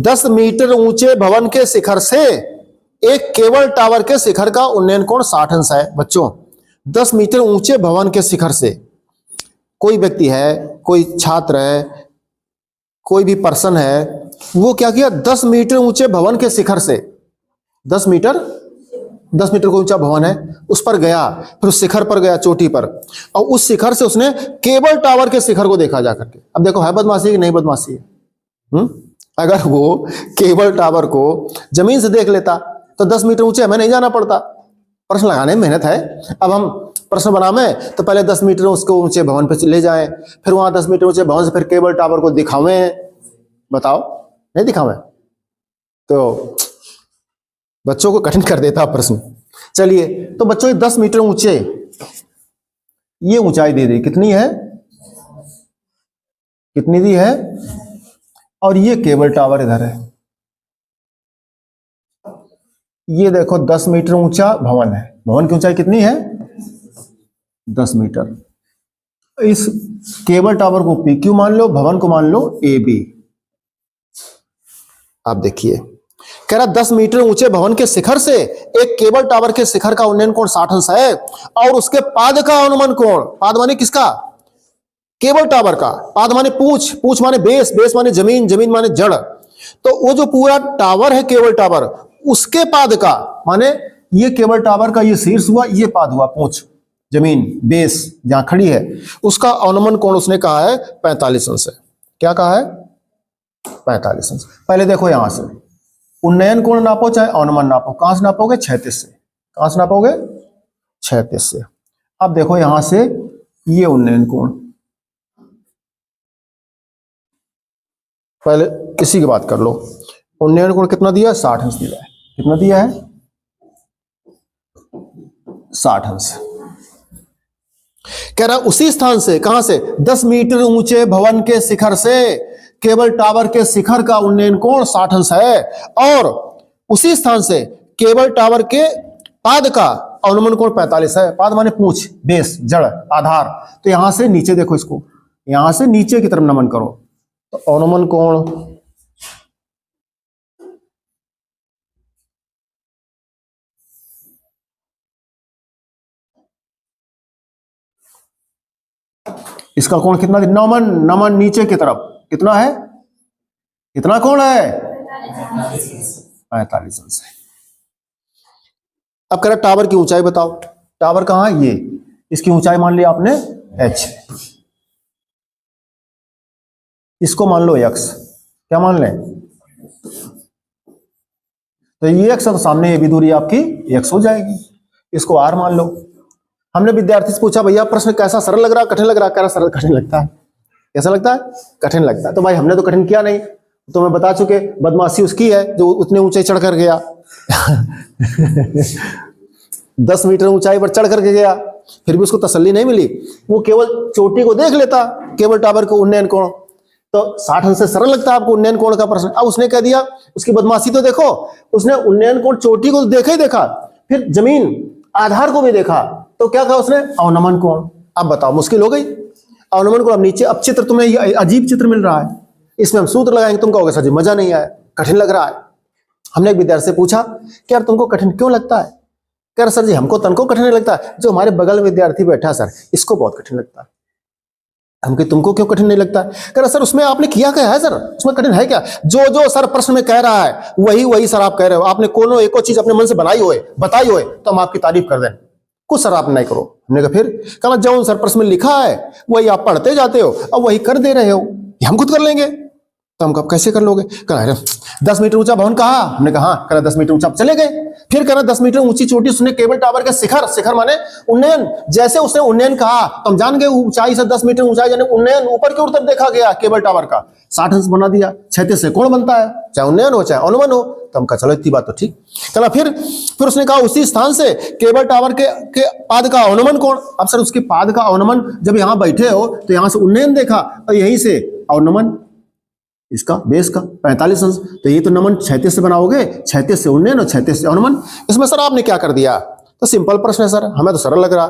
Speaker 1: 10 मीटर ऊंचे भवन के शिखर से एक केबल टावर के शिखर का उन्नयन कोण 60 अंश है। बच्चों 10 मीटर ऊंचे भवन के शिखर से कोई व्यक्ति है, कोई छात्र है, कोई भी पर्सन है, वो क्या किया? 10 मीटर ऊंचे भवन के शिखर से, 10 मीटर को ऊंचा भवन है, उस पर गया, फिर उस शिखर पर गया, चोटी पर, और उस शिखर से उसने केबल टावर के शिखर को देखा जाकर के। अब देखो है बदमाशी कि नहीं बदमाशी है? अगर वो केबल टावर को जमीन से देख लेता तो 10 मीटर ऊंचे हमें नहीं जाना पड़ता। प्रश्न लगाने में मेहनत है। अब हम प्रश्न बनावें तो पहले 10 मीटर उसको ऊंचे भवन पे ले जाएं, फिर वहां 10 मीटर ऊंचे भवन से फिर केबल टावर को दिखावें। बताओ, नहीं दिखावें तो बच्चों को कठिन कर देता प्रश्न। चलिए, तो बच्चों 10 मीटर ऊंचे ये ऊंचाई दे दी, कितनी है? कितनी दी है? और ये केबल टावर इधर है, ये देखो 10 मीटर ऊंचा भवन है। भवन की ऊंचाई कितनी है? 10 मीटर। इस केबल टावर को पी क्यू मान लो, भवन को मान लो ए बी। आप देखिए, कह रहा 10 मीटर ऊंचे भवन के शिखर से एक केबल टावर के शिखर का उन्नयन कोण 60 अंश है, और उसके पाद का अनुमान कोण, पाद माने किसका? केबल टावर का। पाद माने पूंछ, पूंछ माने बेस, बेस माने जमीन, जमीन माने जड़। तो वो जो पूरा टावर है केबल टावर, उसके पाद का, माने ये केबल टावर का ये शीर्ष हुआ, ये पाद हुआ पूंछ, जमीन, बेस जहां खड़ी है, उसका अनुमान कोण उसने कहा है 45 अंश है। क्या कहा है? 45 अंश। पहले देखो यहां से उन्नयन कोण नापो चाहे अनुमान नापो, कहां से नापोगे? 36 से। कहां से नापोगे? 36 से। अब देखो यहां से ये उन्नयन कोण, पहले किसी की बात कर लो। उन्नयन कोण कितना दिया? 60 अंश दिया है। कितना दिया है? 60 अंश। कह रहा उसी स्थान से, कहां से? 10 मीटर ऊंचे भवन के शिखर से केबल टावर के शिखर का उन्नयन कोण 60 अंश है, और उसी स्थान से केबल टावर के पाद का अनुमान कोण 45 है। पाद माने पूंछ, बेस, जड़, आधार। तो यहां से नीचे देखो, इसको यहां से नीचे की तरफ नमन करो, तो अनुमान कोण इसका कोण कितना? नमन, नमन नीचे की तरफ कितना है? कितना कोण है? 45 अंश है। अब कह रहा टावर की ऊंचाई बताओ। टावर कहां है? ये, इसकी ऊंचाई मान लिया आपने h, इसको मान लो x। क्या मान लें? तो ये x है, तो सामने ये भी दूरी आपकी x हो जाएगी। इसको r मान लो। हमने विद्यार्थी से पूछा, भैया प्रश्न कैसा, सरल लग रहा है कठिन लग रहा है? कह रहा सरल कठिन लगता है। कैसा लगता है? कठिन लगता है। तो भाई हमने तो कठिन किया नहीं, तो मैं बता चुके, बदमाशी उसकी है जो उतने ऊंचाई चढ़ कर गया। 10 मीटर ऊंचाई पर चढ़ करके गया, फिर भी उसको तसल्ली नहीं मिली। वो केवल चोटी को देख लेता, केबल टावर को उन्नयन कोण, तो 60 अंश से सरल लगता है आपको उन्नयन कोण का प्रश्न। अब उसने कह दिया, उसकी बदमाशी तो देखो, उसने उन्नयन कोण चोटी को देखा ही देखा, फिर जमीन आधार को भी देखा, तो क्या कहा उसने, अवनमन कोण। अब बताओ, मुश्किल हो गई अवनमन कोण। अब नीचे अब चित्र तुम्हें ये अजीब चित्र मिल रहा है, इसमें हम सूत्र लगाएंगे, तुम कहोगे सर जी मजा नहीं आया, कठिन लग रहा है। हमने एक विद्यार्थी से पूछा कि यार तुमको कठिन क्यों लगता है, कह रहा सर जी हमको तनको कठिन नहीं लगता, जो हमारे बगल में विद्यार्थी बैठा सर इसको बहुत कठिन लगता है। हम कहे तुमको क्यों कठिन नहीं लगता है, कह रहा सर उसमें आपने किया क्या है सर, उसमें कठिन है क्या, जो जो सर प्रश्न में कह रहा है वही वही सर आप कह रहे हो, आपने कोनो एको चीज अपने मन से बनाई होए बताई होए तो हम आपकी तारीफ कर दें, कुछ सर आप नहीं करो। हमने कहा फिर, कहा जो सर प्रश्न में लिखा है वही आप पढ़ते जाते हो और वही कर दे रहे हो, हम खुद कर लेंगे। तो हम कहा कैसे कर लोगे, कह 10 मीटर ऊंचा भवन कहा, हमने कहा हाँ, कह 10 मीटर ऊंचा, चले गए। फिर कह 10 मीटर ऊंची चोटी उसने केबल टावर के शिखर, शिखर माने उन्नयन, जैसे उसने उन्नयन कहा तो हम जान गए ऊंचाई से 10 मीटर ऊंचाई यानी उन्नयन ऊपर की ओर तरफ देखा गया केबल टावर का, 60 अंश बना दिया, 36 से कोण बनता है, चाहे उन्नयन हो चाहे अनुमान हो। तो हम कहा चलो इतनी बात तो ठीक। चला फिर उसने कहा उसी स्थान से केबल टावर के पाद का अवनमन कोण। अब सर उसके पाद का अवनमन, जब यहां बैठे हो तो यहां से उन्नयन देखा और यहीं से अवनमन इसका बेस का 45 अंश, तो ये तो नमन 36 से बनाओगे, 36 से उन्नयन और 36 से अनुमान। इसमें सर आपने क्या कर दिया, तो सिंपल प्रश्न है सर, हमें तो सरल लग रहा।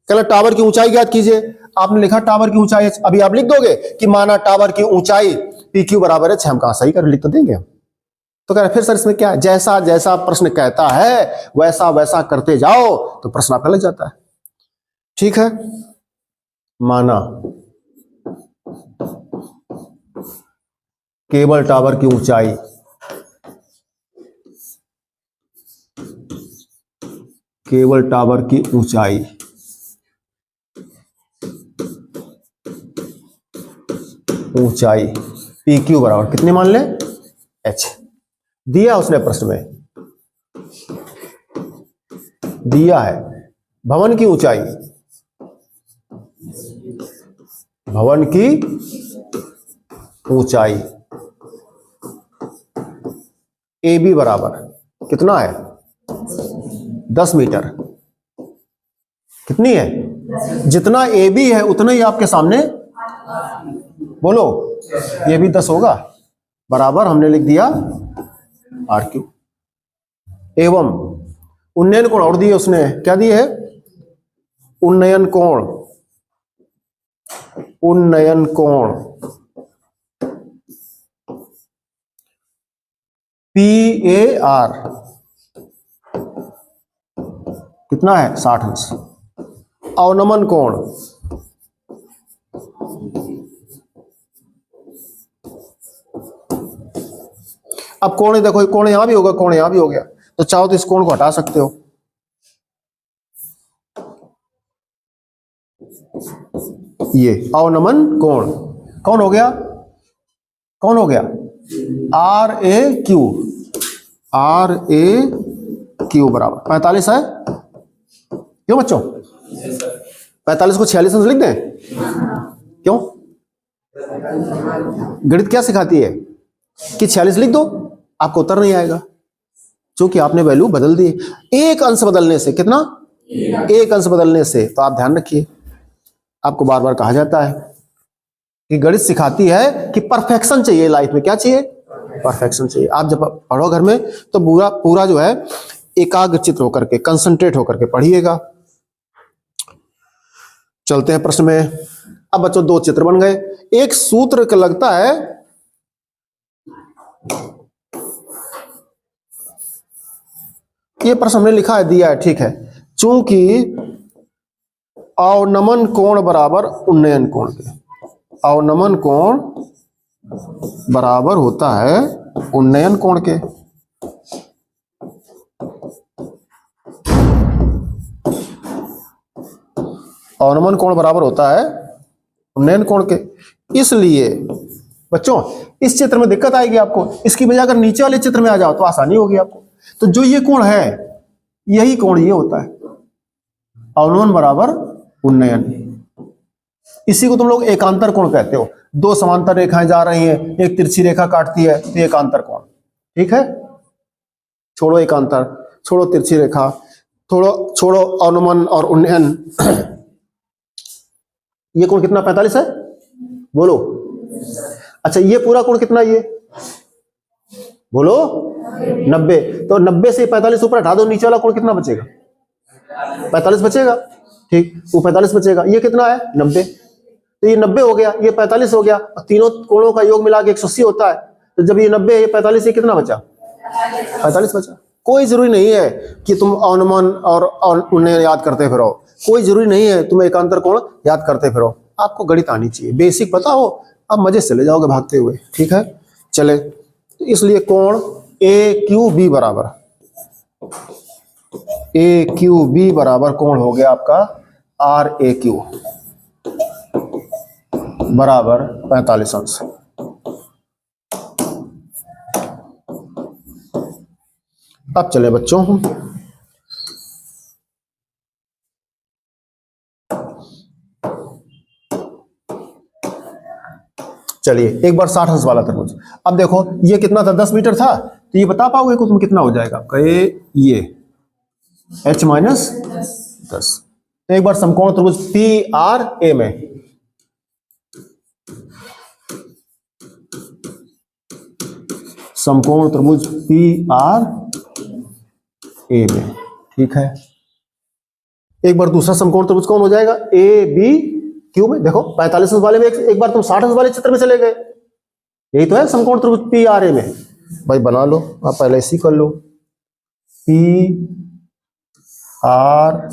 Speaker 1: कल टावर की ऊंचाई ज्ञात कीजिए, आपने लिखा टावर की ऊंचाई, अभी आप लिख दोगे कि माना टावर की ऊंचाई PQ बराबर है 6, हम कहा सही कर लिख तो देंगे। तो कह रहे फिर सर इसमें क्या, जैसा जैसा प्रश्न कहता है वैसा वैसा करते जाओ तो प्रश्न आपका लग जाता है। ठीक है, माना केबल टावर की ऊंचाई केबल टावर की ऊंचाई PQ बराबर कितनी मान ले, H दिया उसने प्रश्न में, दिया है भवन की ऊंचाई, भवन की ऊंचाई AB बराबर कितना है 10 मीटर, कितनी है, जितना AB है उतना ही आपके सामने, बोलो ये भी 10 होगा, बराबर हमने लिख दिया RQ। एवं उन्नयन कोण और दिए उसने, क्या दिए है, उन्नयन कोण, उन्नयन कोण PAR कितना है 60 अंश, अवनमन कोण अब कोण देखो, कोण यहां भी होगा, कोण यहां भी हो गया, तो चाहो तो इस कोण को हटा सकते हो, ये अवनमन कोण कौन हो गया, कौन हो गया, RAQ, RAQ बराबर 45 है, क्यों बच्चों 45 को 46 अंश लिख दें, क्यों, गणित क्या सिखाती है कि 46 लिख दो, आपको उत्तर नहीं आएगा, क्योंकि आपने वैल्यू बदल दी, एक अंश बदलने से, कितना, एक अंश बदलने से। तो आप ध्यान रखिए, आपको बार बार कहा जाता है कि गणित सिखाती है कि परफेक्शन चाहिए लाइफ में, क्या चाहिए, परफेक्शन चाहिए। आप जब पढ़ो घर में तो पूरा पूरा जो है एकाग्रचित्त होकर के, कंसंट्रेट होकर के पढ़िएगा। चलते हैं प्रश्न में। अब बच्चों 2 चित्र बन गए, एक सूत्र का लगता है, ये प्रश्न हमने लिखा है, दिया है, ठीक है, चूंकि अवनमन कोण बराबर उन्नयन कोण के, अवनमन कोण बराबर होता है उन्नयन कोण के, अवनमन कोण बराबर होता है उन्नयन कोण के। इसलिए बच्चों इस चित्र में दिक्कत आएगी आपको, इसकी बजाय अगर नीचे वाले चित्र में आ जाओ तो आसानी होगी आपको। तो जो ये कोण है, यही कोण ये होता है, अवनमन बराबर उन्नयन, इसी को तुम लोग एकांतर कोण कहते हो। 2 समांतर रेखाएं जा रही हैं, एक तिरछी रेखा काटती है, तो एकांतर कोण, ठीक है, छोड़ो एकांतर, छोड़ो तिरछी रेखा, छोड़ो अवनमन और उन्नयन। ये कोण कितना 45 है, बोलो अच्छा ये पूरा कोण कितना, ये बोलो 90। तो 90 से 45 ऊपर हटा दो, नीचे वाला कोण कितना बचेगा? 45 बचेगा। ठीक, वो 45 बचेगा। ये कितना है? 90। तो ये 90 हो गया, ये 45 हो गया, और तीनों कोणों का योग मिला के 180 होता है। तो जब ये 90 ये 45, ये कितना बचा? 45 बचा। कोई जरूरी नहीं है कि तुम अनुमान और उन्हें याद करते फिरो, कोई जरूरी नहीं है तुम एकांतर कोण याद करते फिरो। आपको गणित आनी चाहिए, बेसिक पता हो, आप मजे से ले जाओगे भागते हुए। ठीक है, चले। तो इसलिए कोण ए क्यू बी बराबर, ए क्यू बी बराबर कोण हो गया आपका आर ए क्यू बराबर 45 अंश। अब चले बच्चों, चलिए एक बार 60 अंश वाला त्रिभुज। अब देखो ये कितना था? 10 मीटर था। तो ये बता पाओगे कि तुम कितना हो जाएगा? कहे ये h माइनस 10। तो एक बार समकोण त्रिभुज पी आर ए में, समकोण त्रिभुज पी आर ए में, ठीक है। एक बार दूसरा समकोण त्रिभुज कौन हो जाएगा? ए बी क्यू में। देखो 45 अंश वाले में एक बार तुम 60 अंश वाले चित्र में चले गए। यही तो है समकोण त्रिभुज पी आर ए में। भाई बना लो, आप पहले इसी कर लो। पी आर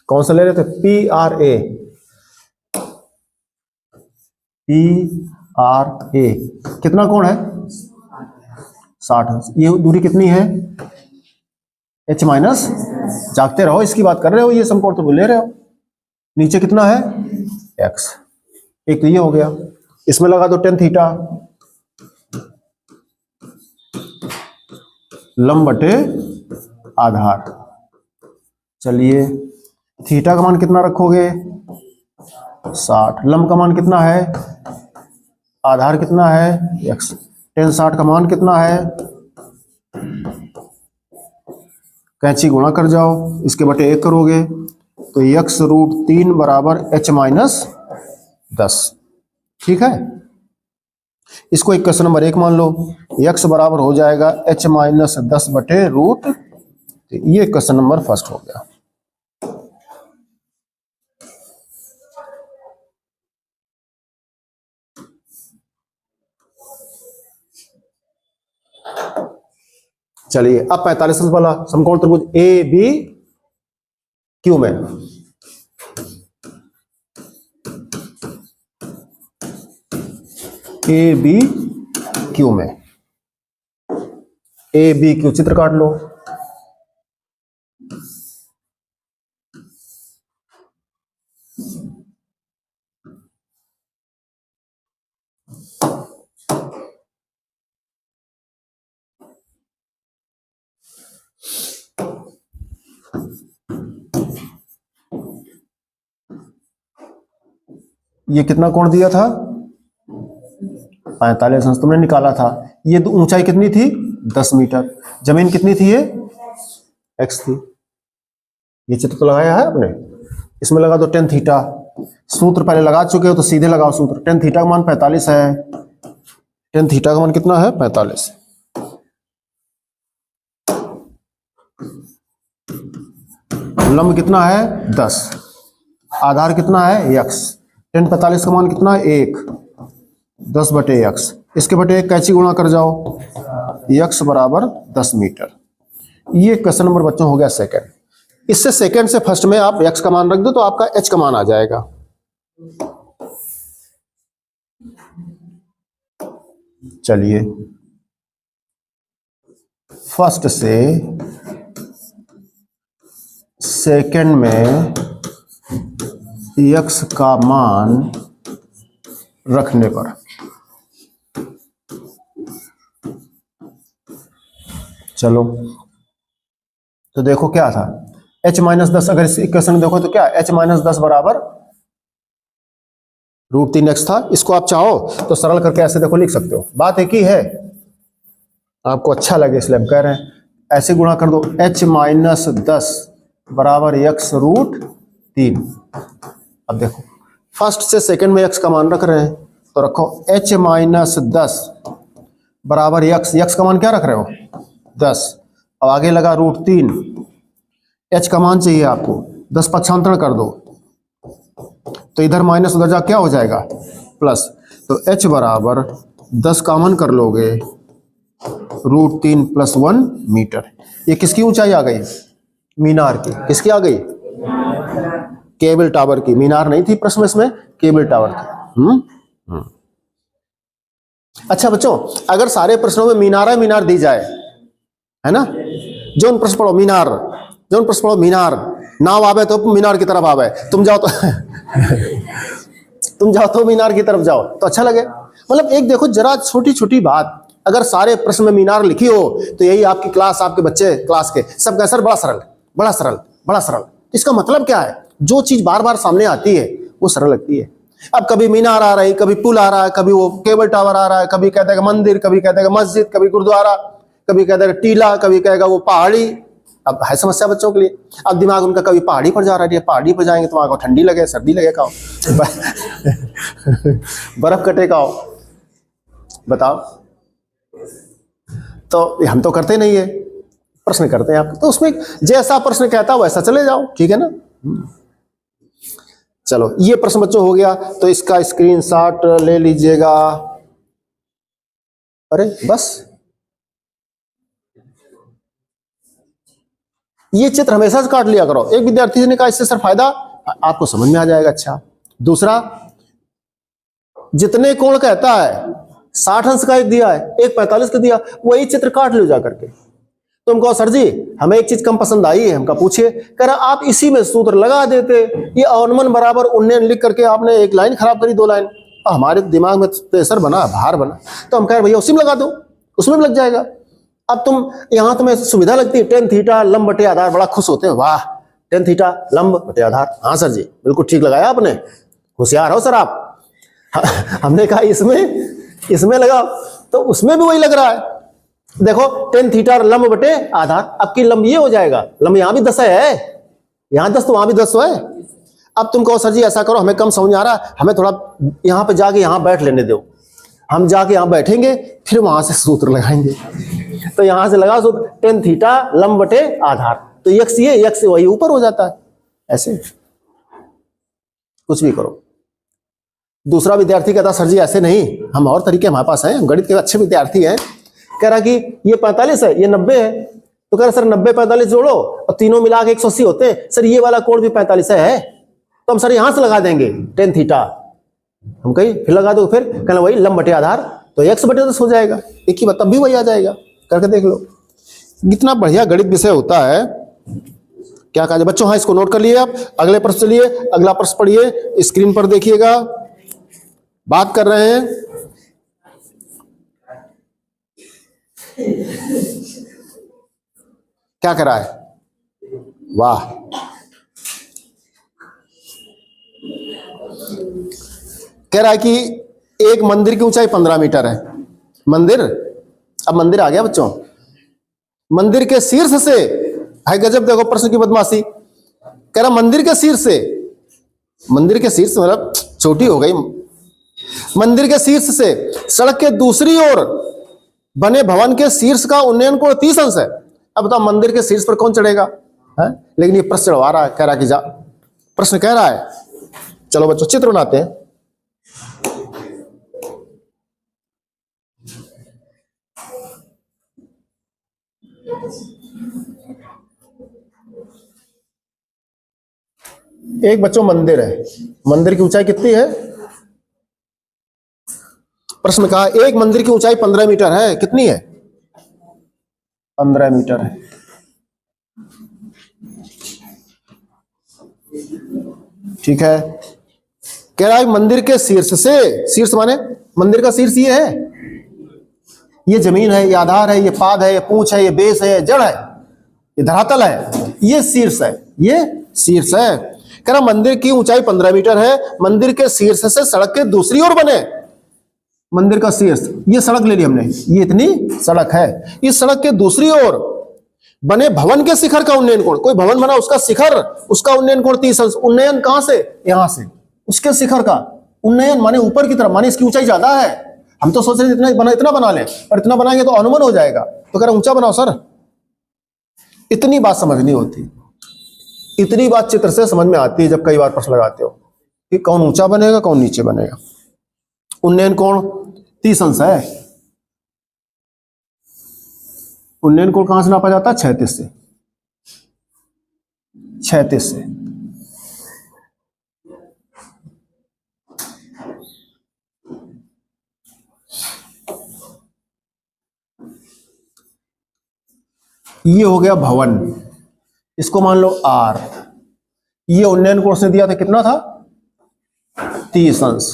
Speaker 1: कौन सा ले रहे थे? P R A, P R A कितना कोण है? 60 अंश। ये दूरी कितनी है? h माइनस, जागते रहो, इसकी बात कर रहे हो, ये समकोण त्रिभुज ले रहे हो। नीचे कितना है? x। एक तो ये हो गया, इसमें लगा दो tan थीटा, लंब बटे आधार। चलिए थीटा का मान कितना रखोगे? 60। लंब का मान कितना है? आधार कितना है? x। tan 60 का मान कितना है? कैंची गुणा कर जाओ, इसके बटे 1 करोगे तो x√3 बराबर h माइनस 10। ठीक है, इसको इक्वेशन नंबर 1 मान लो। x बराबर हो जाएगा h माइनस 10 बटे रूट। ये क्वेश्चन नंबर फर्स्ट हो गया। चलिए अब 45 अंश वाला समकोण त्रिभुज ए बी क्यू में, ए बी क्यू में, ए बी क्यू चित्र काट लो। ये कितना कोण दिया था? 45 अंश तुमने निकाला था। ये ऊंचाई कितनी थी? 10 मीटर। जमीन कितनी थी? ये x थी। ये चित्र तो लगाया है आपने, इसमें लगा दो tan थीटा। सूत्र पहले लगा चुके हो तो सीधे लगाओ सूत्र। tan थीटा का मान 45 है। tan थीटा का मान कितना है? 45। लंब कितना है? 10। आधार कितना है? x। tan 45 का मान कितना है? 1। 10 बटे x। इसके बटे 1 कैंची गुणा कर जाओ, x बराबर 10 मीटर। ये क्वेश्चन नंबर बच्चों हो गया सेकंड। इससे सेकंड से फर्स्ट में आप x का मान रख दो तो आपका h का मान आ जाएगा। चलिए फर्स्ट से सेकंड में x का मान रखने पर चलो, तो देखो क्या था? h माइनस 10, अगर इस इक्वेशन में देखो तो क्या h माइनस 10 बराबर √3x था। इसको आप चाहो तो सरल करके ऐसे देखो लिख सकते हो, बात एक ही है, आपको अच्छा लगे इसलिए हम कह रहे हैं। ऐसे गुणा कर दो, h-10 बराबर x√3। अब देखो फर्स्ट से सेकंड में x का मान रख रहे हैं, तो रखो h-10 बराबर x का मान क्या रख रहे हो 10, अब आगे लगा √3, h का मान चाहिए आपको, 10 पक्षांतरण कर दो तो इधर माइनस उधर जा क्या हो जाएगा प्लस, तो h बराबर 10 कॉमन कर लोगे √3 + 1 मीटर। ये किसकी ऊंचाई आ गई, मीनार की। किसकी आ गई, केबल टावर की। मीनार नहीं थी प्रश्न में, इसमें केबल टावर की। अच्छा बच्चों, अगर सारे प्रश्नों में मीनार दी जाए, है ना, जो प्रश्न पढ़ो मीनार, जो प्रश्न पढ़ो मीनार, नाव आवे तो मीनार की तरफ आवे, तुम जाओ तो तुम जाओ तो मीनार की तरफ जाओ तो अच्छा लगे। मतलब एक देखो जरा छोटी छोटी बात, अगर सारे प्रश्न में मीनार लिखी हो तो यही आपकी क्लास, आपके बच्चे क्लास के सब का सर बड़ा सरल, बड़ा सरल, बड़ा सरल। इसका मतलब क्या है, जो चीज बार बार सामने आती है वो सरल लगती है। अब कभी मीनार आ रही, कभी पुल आ रहा है, कभी वो केबल टावर आ रहा है, कभी कहते हैं मंदिर, कभी कहते हैं मस्जिद, कभी गुरुद्वारा, कभी कहते हैं टीला, कभी कहेगा वो पहाड़ी। अब है समस्या बच्चों के लिए। अब दिमाग उनका कभी पहाड़ी पर जा रहा है, पहाड़ी पर जाएंगे तो वहां को ठंडी लगे, सर्दी लगे, खाओ बर्फ कटे खाओ, बताओ। तो हम तो करते नहीं है, प्रश्न करते हैं आप, तो उसमें जैसा प्रश्न कहता है वैसा चले जाओ, ठीक है ना। चलो ये प्रश्न बच्चों हो गया, तो इसका स्क्रीनशॉट ले लीजिएगा। अरे बस ये चित्र हमेशा से काट लिया करो। एक विद्यार्थी ने कहा इससे सर फायदा, आपको समझ में आ जाएगा। अच्छा दूसरा, जितने कोण कहता है 60 अंश का एक दिया है, एक 45 का दिया, वही चित्र काट लो जा करके। तुम कहो सर जी हमें एक चीज कम पसंद आई है, हमका पूछिए, कह रहा आप इसी में सूत्र लगा देते, ये अवनमन बराबर उन्नयन लिख करके आपने एक लाइन खराब करी, 2 लाइन। हमारे दिमाग में प्रेशर बना, भार बना, तो हम कह रहे भैया उसी में लगा दो, उसमें भी लग जाएगा। अब तुम यहां तुम्हें सुविधा लगती है, tan थीटा लंब बटे आधार, बड़ा खुश होते हैं, वाह tan थीटा लंब बटे आधार। हाँ सर जी बिल्कुल ठीक लगाया आपने, होशियार हो सर आप। हमने कहा इसमें लगा, तो उसमें भी वही लग रहा है। देखो tan थीटा लंब बटे आधार, आपकी लंब ये हो जाएगा, लंब यहां भी 10 है, यहां 10 तो वहां भी 10 है। अब तुम कहो सर जी ऐसा करो, हमें कम समझ आ रहा, हमें थोड़ा यहां पे जाके यहां बैठ लेने दो, हम जाके यहां बैठेंगे फिर वहां से सूत्र लगाएंगे। तो यहां से लगा सूत्र tan थीटा लंब बटे आधार, तो x ये x वही ऊपर हो जाता है। ऐसे कुछ भी करो। दूसरा विद्यार्थी कहता सर जी ऐसे नहीं, हम और तरीके हमारे पास हैं, हम गणित के अच्छे विद्यार्थी हैं। कह रहा कि ये 45 है, ये 90 है, तो कह रहा सर 90 45 जोड़ो और तीनों मिला के 180 होते हैं। सर ये वाला कोण भी 45 है, तो हम सर यहां से लगा देंगे tan थीटा। हम कही फिर लगा दो, फिर कहना वही लंब बटे आधार, तो x बटे 10 हो जाएगा, एक ही बात, तब भी वही आ जाएगा। करके देख लो, कितना बढ़िया गणित विषय होता है। क्या कहा बच्चों, हाँ इसको नोट कर लिए आप। अगले प्रश्न चलिए, अगला प्रश्न पढ़िए, स्क्रीन पर देखिएगा। बात कर रहे हैं क्या करा है, वाह, कह रहा है कि एक मंदिर की ऊंचाई 15 मीटर है। मंदिर, अब मंदिर आ गया बच्चों, मंदिर के शीर्ष से, है गजब, देखो प्रश्न की बदमाशी। कह रहा मंदिर के शीर्ष से, मंदिर के शीर्ष मतलब छोटी हो गई, मंदिर के शीर्ष से सड़क के दूसरी ओर बने भवन के शीर्ष का उन्नयन कोण 30 अंश है। अब बताओ मंदिर के शीर्ष पर कौन चढ़ेगा, है? लेकिन ये प्रश्न चढ़वा रहा है, कह रहा कि जा, प्रश्न कह रहा है। चलो बच्चों चित्र बनाते हैं। एक बच्चों मंदिर है, मंदिर की ऊंचाई कितनी है, प्रश्न कहा एक मंदिर की ऊंचाई 15 मीटर है। कितनी है, 15 मीटर है। ठीक है, कह रहा है मंदिर के शीर्ष से, शीर्ष माने मंदिर का शीर्ष ये है, ये जमीन है, ये आधार है, ये पाद है, ये पूंछ है, ये बेस है, ये जड़ है, ये धरातल है, ये शीर्ष है, ये शीर्ष है। कह रहा मंदिर की ऊंचाई 15 मीटर है, मंदिर के शीर्ष से सड़क के दूसरी ओर बने, मंदिर का शीर्ष, ये सड़क ले ली हमने, ये इतनी सड़क है, इस सड़क के दूसरी ओर बने भवन के शिखर का उन्नयन कोण, कोई भवन बना उसका शिखर, उसका उन्नयन कोण 30 अंश। उन्नयन कहां से? यहां से, उसके शिखर का उन्नयन माने ऊपर की तरफ, माने इसकी ऊंचाई ज्यादा है। हम तो सोच रहे इतना बना ले, पर इतना बनाएंगे तो अनुमान हो जाएगा, तो कह रहा ऊंचा बनाओ सर। इतनी बात समझनी होती, इतनी बात चित्र से समझ में आती है जब कई बार प्रश्न लगाते हो कि कौन ऊंचा बनेगा कौन नीचे बनेगा। उन्नयन कोण 30 अंश है, उन्नयन कोण कहां से नापा जाता है? 36 से, 36 से। ये हो गया भवन, इसको मान लो R। ये उन्नयन कोण से दिया था, कितना था? 30 अंश।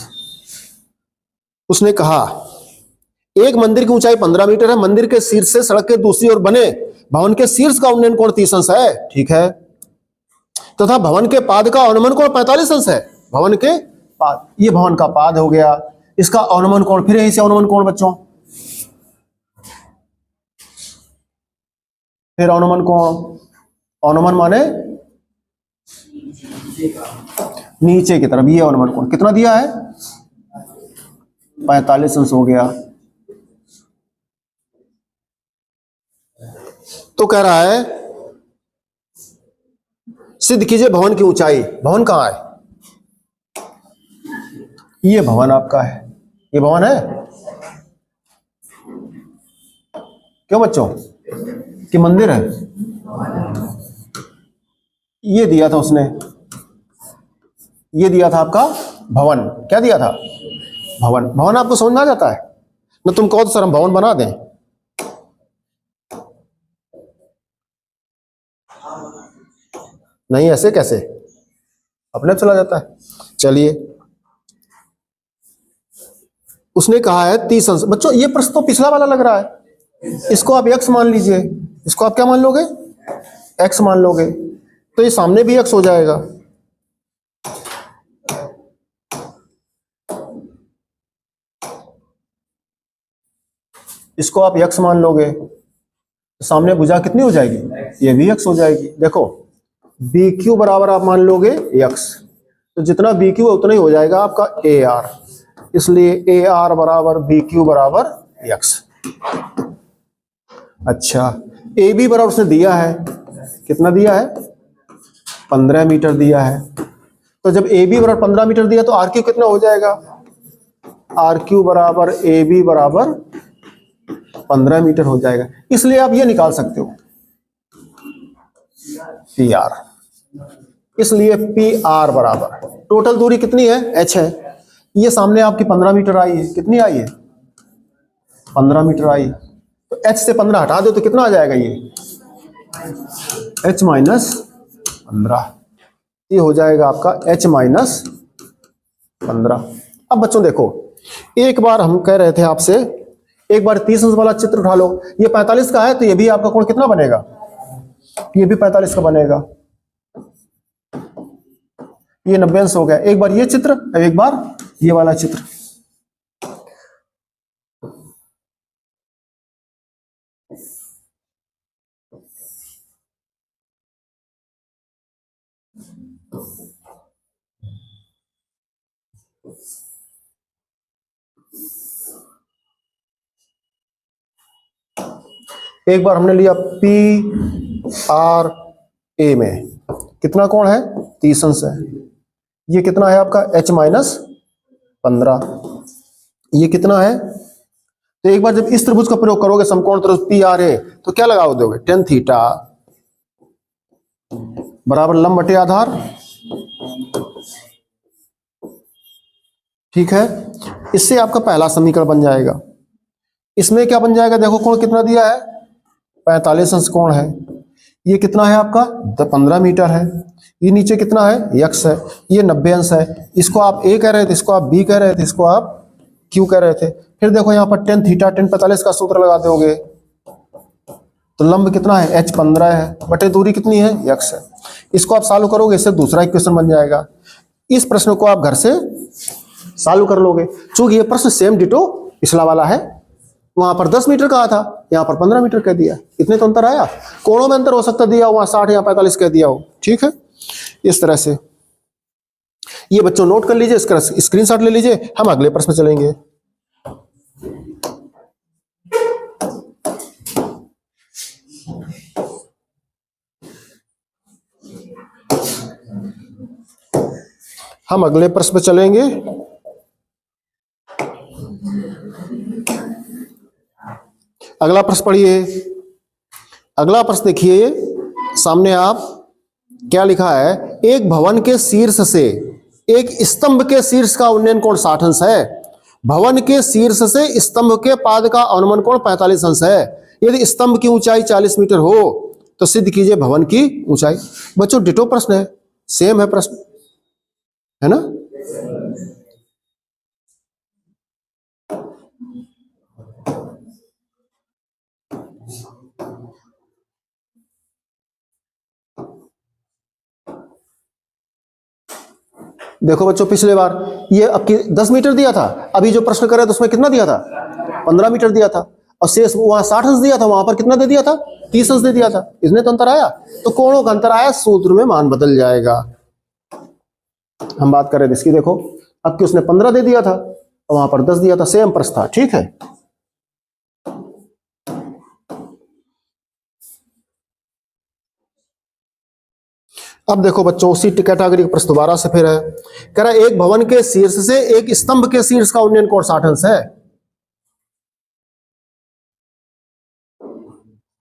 Speaker 1: उसने कहा एक मंदिर की ऊंचाई 15 मीटर है, मंदिर के शीर्ष से सड़क के दूसरी ओर बने भवन के शीर्ष का उन्नयन कोण 30 अंश है, ठीक है, तथा भवन के पाद का अनुमान कोण 45 अंश है। भवन के पाद, ये भवन का पाद हो गया, इसका अनुमान कोण, फिर यहीं से अनुमान कोण बच्चों, फिर अनुमान कोण, अनुमान माने नीचे की तरफ, ये अनुमान कोण कितना दिया है? 45 अंश हो गया। तो कह रहा है सिद्ध कीजिए भवन की ऊंचाई। भवन कहां है? ये भवन आपका है, ये भवन है क्यों बच्चों? कि मंदिर है? ये दिया था उसने, ये दिया था आपका भवन। क्या दिया था? भवन। भवन आपको समझ में आ जाता है ना? तुम कहो तो सर हम भवन बना दें, नहीं ऐसे कैसे, अपने चला जाता है। चलिए, उसने कहा है 30 अंश। बच्चों ये प्रश्न तो पिछला वाला लग रहा है, इसको आप x मान लीजिए, इसको आप क्या मान लोगे? x मान लोगे, तो ये सामने भी x हो जाएगा। इसको आप x मान लोगे तो सामने भुजा कितनी हो जाएगी? ये भी x हो जाएगी। देखो BQ बराबर आप मान लोगे x, तो जितना BQ है उतना ही हो जाएगा आपका AR, इसलिए AR बराबर BQ बराबर x। अच्छा, AB बराबर उसने दिया है, कितना दिया है? 15 मीटर दिया है। तो जब AB बराबर 15 मीटर दिया तो RQ कितना हो जाएगा? RQ बराबर AB बराबर 15 मीटर हो जाएगा। इसलिए आप ये निकाल सकते हो PR, इसलिए PR बराबर टोटल दूरी कितनी है? h है। ये सामने आपकी 15 मीटर आई है, कितनी आई है? 15 मीटर आई। तो h से 15 हटा दो तो कितना आ जाएगा? ये h माइनस 15, ये हो जाएगा आपका h माइनस 15। अब बच्चों देखो, एक बार हम कह रहे थे आपसे, एक बार 30 अंश वाला चित्र उठा लो। ये 45 का है तो ये भी आपका कोण कितना बनेगा? ये भी 45 का बनेगा। ये 90 अंश हो गया। एक बार ये चित्र, एक बार ये वाला चित्र। एक बार हमने लिया PRA में कितना कोण है? 30 अंश है। ये कितना है आपका? h minus 15। ये कितना है? तो एक बार जब इस त्रिभुज का प्रयोग करोगे, समकोण त्रिभुज PRA, तो क्या लगा दोगे? tan थीटा बराबर लंब बटे आधार, ठीक है। इससे आपका पहला समीकरण बन जाएगा। इसमें क्या बन जाएगा? देखो कोण कितना दिया है? 45 अंश कोण है। ये कितना है आपका? 15 मीटर है। ये नीचे कितना है? x है। ये 90 अंश है। इसको आप a कह रहे थे, इसको आप b कह रहे थे, इसको आप q कह रहे थे। फिर देखो यहाँ पर tan थीटा tan 45 का सूत्र लगा दोगे, तो लंब कितना है, h 15 है, बटे दूरी कितनी है, x है। इसको आप सॉल्व करोगे, इससे दूसरा इक्वेशन बन जाएगा। इस प्रश्न को आप घर से सॉल्व कर लोगे। चूंकि ये प्रश्न सेम डिटो पिछला वाला है, वहां पर 10 मीटर कहा था, यहां पर 15 मीटर कह दिया, इतने तो अंतर आया। कोणों में अंतर हो सकता दिया हो, वहां 60 या 45 कह दिया हो, ठीक है। इस तरह से ये बच्चों नोट कर लीजिए, इसका स्क्रीनशॉट ले लीजिए, हम अगले प्रश्न में चलेंगे। हम अगले प्रश्न पे चलेंगे। अगला प्रश्न पढ़िए। अगला प्रश्न देखिए सामने, आप क्या लिखा है, एक भवन के शीर्ष से एक स्तंभ के शीर्ष का उन्नयन कोण 60 अंश है। भवन के शीर्ष से स्तंभ के पाद का अनुमान कोण 45 अंश है। यदि स्तंभ की ऊंचाई 40 मीटर हो तो सिद्ध कीजिए भवन की ऊंचाई। बच्चों डिटो प्रश्न है, सेम है प्रश्न, है ना। देखो बच्चों, पिछले बार ये 10 मीटर दिया था, अभी जो प्रश्न कर रहे थे उसमें कितना दिया था, 15 मीटर दिया था, और शेष वहां 60 अंश दिया था, वहां पर कितना दे दिया था, 30 अंश दे दिया था। इसने तो अंतर आया, तो कोणों का अंतर आया, सूत्र में मान बदल जाएगा। हम बात कर रहे थे इसकी, देखो अब कि उसने 15 दे दिया था और वहां पर 10 दिया था, सेम प्रश्न था, ठीक है। अब देखो बच्चों, उसी कैटेगरी का प्रश्न दोबारा से फिर है, कह रहा है एक भवन के शीर्ष से एक स्तंभ के शीर्ष का उन्नयन कोण 60 अंश है।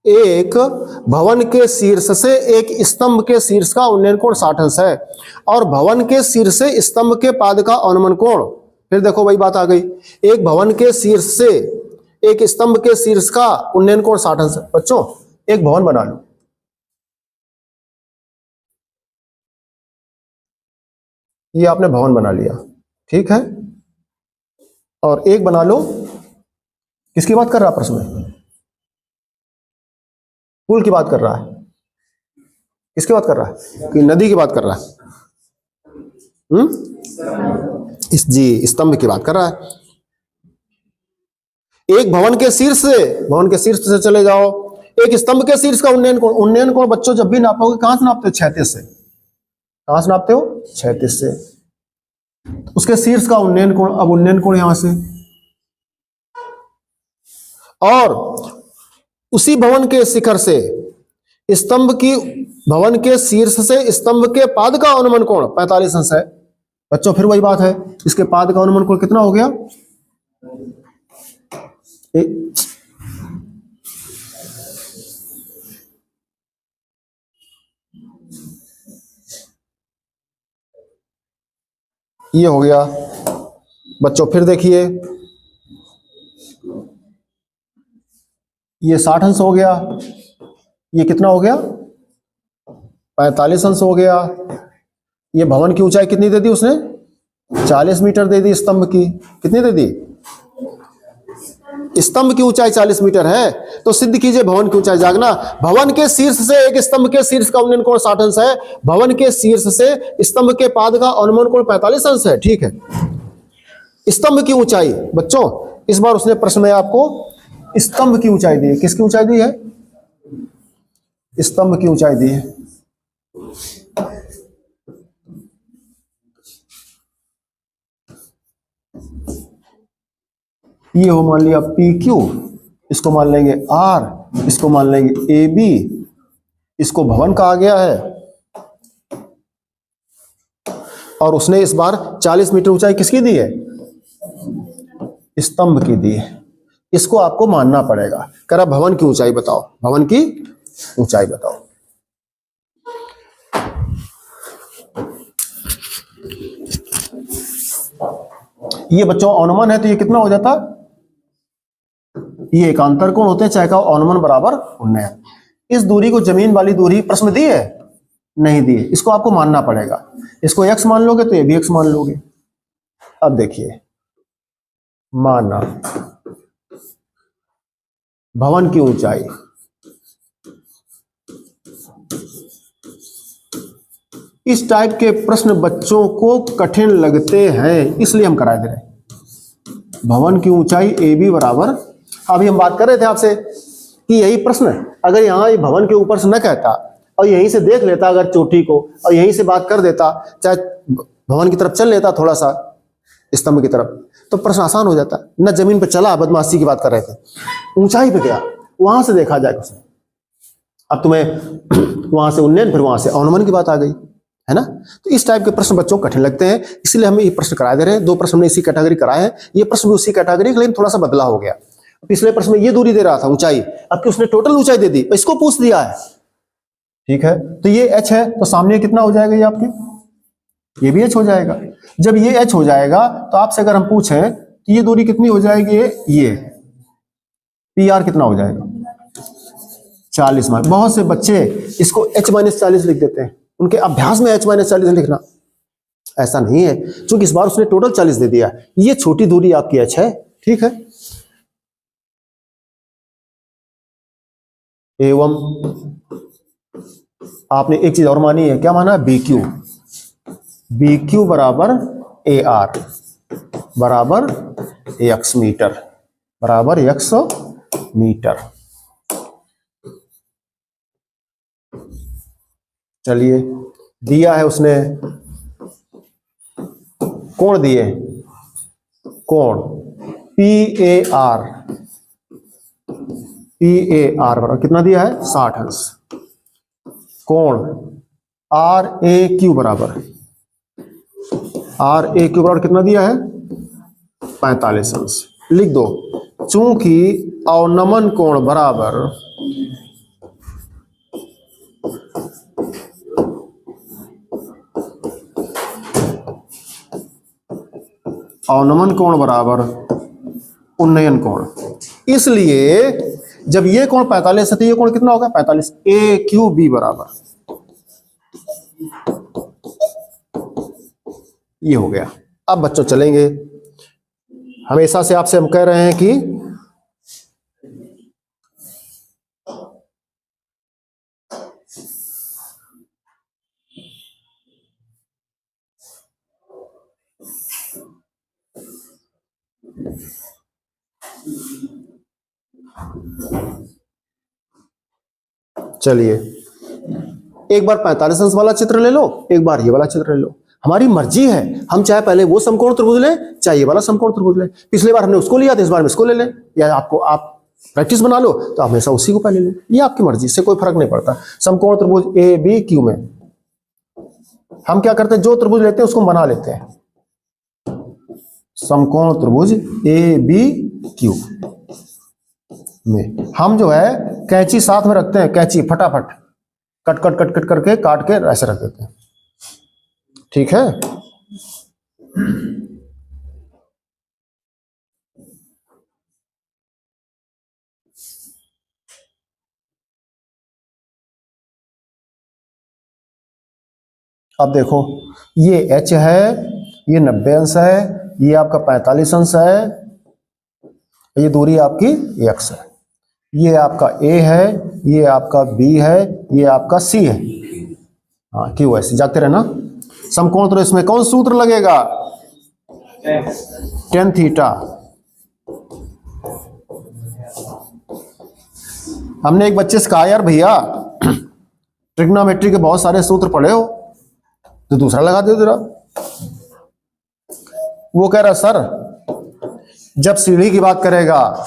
Speaker 1: एक भवन के शीर्ष से एक स्तंभ के शीर्ष का उन्नयन कोण 60 अंश है, और भवन के शीर्ष से स्तंभ के पाद का अनुमान कोण, फिर देखो वही बात आ गई, एक भवन के शीर्ष से एक स्तंभ के शीर्ष का उन्नयन कोण 60 अंश है। बच्चों एक भवन बना लो, ये आपने भवन बना लिया, ठीक है, और एक बना लो, किसकी बात कर रहा है प्रश्न में, पुल की बात कर रहा है, किसकी बात कर रहा है, कि नदी की बात कर रहा है, इस जी स्तंभ की बात कर रहा है। एक भवन के शीर्ष से चले जाओ, एक स्तंभ के शीर्ष का उन्नयन कोण बच्चों जब भी नापोगे कहां से नापते हो, 36 से, कहां से नापते हो, 36 से। उसके शीर्ष का उन्नयन कोण, अब उन्नयन कोण यहां से, और उसी भवन के शिखर से स्तंभ की, भवन के शीर्ष से स्तंभ के पाद का अनुमान कोण 45 अंश है। बच्चों फिर वही बात है, इसके पाद का अनुमान कोण कितना हो गया, ये हो गया। बच्चों फिर देखिए, ये 60 अंश हो गया, ये कितना हो गया, 45 अंश हो गया। ये भवन की ऊंचाई कितनी दे दी उसने, 40 मीटर दे दी, स्तंभ की कितनी दे दी, स्तंभ की ऊंचाई 40 मीटर है, तो सिद्ध कीजिए भवन की ऊंचाई। जागना, भवन के शीर्ष से एक स्तंभ के शीर्ष का उन्नयन कोण 60 अंश है, भवन के शीर्ष से स्तंभ के पाद का अनुमान कोण 45 अंश है, ठीक है। स्तंभ की ऊंचाई, बच्चों इस बार उसने प्रश्न में आपको स्तंभ की ऊंचाई दी है, किसकी ऊंचाई दी है, स्तंभ की ऊंचाई दी है। ये हो मान लिया PQ, इसको मान लेंगे R, इसको मान लेंगे AB, इसको भवन कहा गया है, और उसने इस बार 40 मीटर ऊंचाई किसकी दी है, स्तंभ की दी है। इसको आपको मानना पड़ेगा। कह रहा भवन की ऊंचाई बताओ, भवन की ऊंचाई बताओ। ये बच्चों अनुमान है, तो ये कितना हो जाता, ये एकांतर कोण होते हैं, चाहे का अनुमान बराबर उन्नयन। इस दूरी को जमीन वाली दूरी प्रश्न दी है, नहीं दी है, इसको आपको मानना पड़ेगा। इसको x मान लोगे तो ये भी x मान लोगे। अब देखिए, माना भवन की ऊंचाई इस टाइप के प्रश्न बच्चों को कठिन लगते हैं, इसलिए हम करा दे रहे हैं। भवन की ऊंचाई ए बी बराबर, अभी हम बात कर रहे थे आपसे कि यही प्रश्न अगर यहाँ ये भवन के ऊपर से न कहता और यहीं से देख लेता अगर चोटी को, और यहीं से बात कर देता, चाहे भवन की तरफ चल लेता थोड़ा सा स्तंभ की तरफ, तो प्रश्न आसान हो जाता। न जमीन पर चला, बदमाशी की बात कर रहे थे, ऊंचाई पे गया, वहां से देखा जाए उसने। अब तुम्हें वहां से उन्नयन, फिर वहां से अवनमन की बात आ गई, है ना। तो इस टाइप के प्रश्न बच्चों को कठिन लगते हैं, इसलिए हम ये प्रश्न करा दे रहे हैं। 2 प्रश्न हमने इसी कैटेगरी कराए हैं, ये प्रश्न भी उसी कैटेगरी, लेकिन थोड़ा सा बदला हो गया। पिछले प्रश्न में ये दूरी दे रहा था ऊंचाई, अब कि उसने टोटल ऊंचाई दे दी, इसको पूछ दिया है। ठीक है, तो ये h है, तो सामने कितना हो जाएगा ये आपके, ये भी h हो जाएगा। जब ये h हो जाएगा तो आपसे अगर हम पूछें तो ये दूरी कितनी हो जाएगी, ये पी आर कितना हो जाएगा, 40 मान। बहुत से बच्चे इसको h-40 लिख देते हैं, उनके अभ्यास में h-40 लिखना, ऐसा नहीं है, क्योंकि इस बार उसने टोटल 40 दे दिया। ये छोटी दूरी आपकी h है, ठीक है। एवं आपने एक चीज और मानी है, क्या माना, बी क्यू बराबर ए आर बराबर x मीटर, बराबर x मीटर। चलिए, दिया है उसने कोण दिए, कोण पी ए आर बराबर कितना दिया है, 60 अंश। कोण आर ए क्यू बराबर कितना दिया है, 45 अंश। लिख दो, चूंकि अवनमन कोण बराबर उन्नयन कोण, इसलिए जब ये कोण 45 है तो ये कोण कितना होगा, 45। ए क्यू बी बराबर, ये हो गया। अब बच्चों चलेंगे, हमेशा से आपसे हम कह रहे हैं कि चलिए एक बार 45 अंश वाला चित्र ले लो, एक बार ये वाला चित्र ले लो, हमारी मर्जी है, हम चाहे पहले वो समकोण त्रिभुज लें, चाहे ये वाला समकोण त्रिभुज लें। पिछले बार हमने उसको लिया था, इस बार में इसको ले लें, या आप प्रैक्टिस बना लो तो हमेशा उसी को पहले लें, ये आपकी मर्जी, इससे कोई फर्क नहीं पड़ता। समकोण त्रिभुज ए बी क्यू में हम क्या करते हैं, जो त्रिभुज लेते हैं उसको बना लेते हैं। समकोण त्रिभुज ए बी क्यू में हम जो है कैंची साथ में रखते हैं, कैंची फटाफट कट कट कट कट करके काट के ऐसे रख देते हैं, ठीक है। अब देखो, ये h है, ये 90 अंश है, ये आपका 45 अंश है, ये दूरी आपकी x है, ये आपका a है, ये आपका b है, ये आपका c है। हाँ, क्यों ऐसे जागते रहना। समकोण तो इसमें कौन सूत्र लगेगा, टेन थीटा। हमने एक बच्चे से कहा, यार भैया ट्रिग्नोमेट्री के बहुत सारे सूत्र पढ़े हो तो दूसरा लगा दे जरा। वो कह रहा, सर जब सीढ़ी की बात करेगा,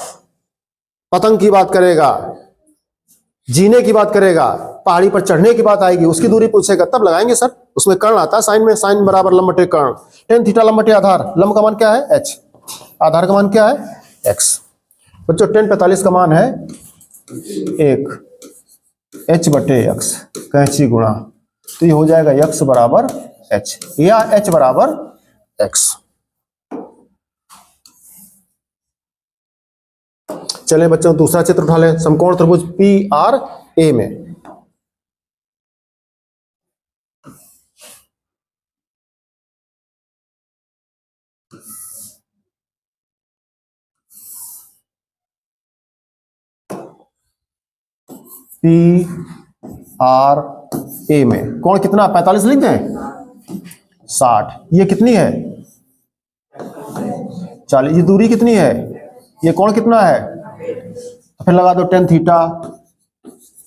Speaker 1: पतंग की बात करेगा, जीने की बात करेगा, पहाड़ी पर चढ़ने की बात आएगी, उसकी दूरी पूछेगा तब लगाएंगे सर। उसमें कर्ण आता है साइन में, साइन बराबर लंब बटे कर्ण, टेन थीटा लंब बटे आधार। लंब का मान क्या है h, आधार का मान क्या है x। बच्चों टेन 45 का मान है 1 h बटे x, कैंची गुणा, तो ये हो जाएगा x बराबर h या h बराबर x। चलें बच्चों दूसरा चित्र उठा लें, समकोण त्रिभुज पी आर ए में पी आर ए में। कोण कितना 45 लिख दें, 60। ये कितनी है 40। ये दूरी कितनी है, ये कोण कितना है, तो फिर लगा दो tan थीटा।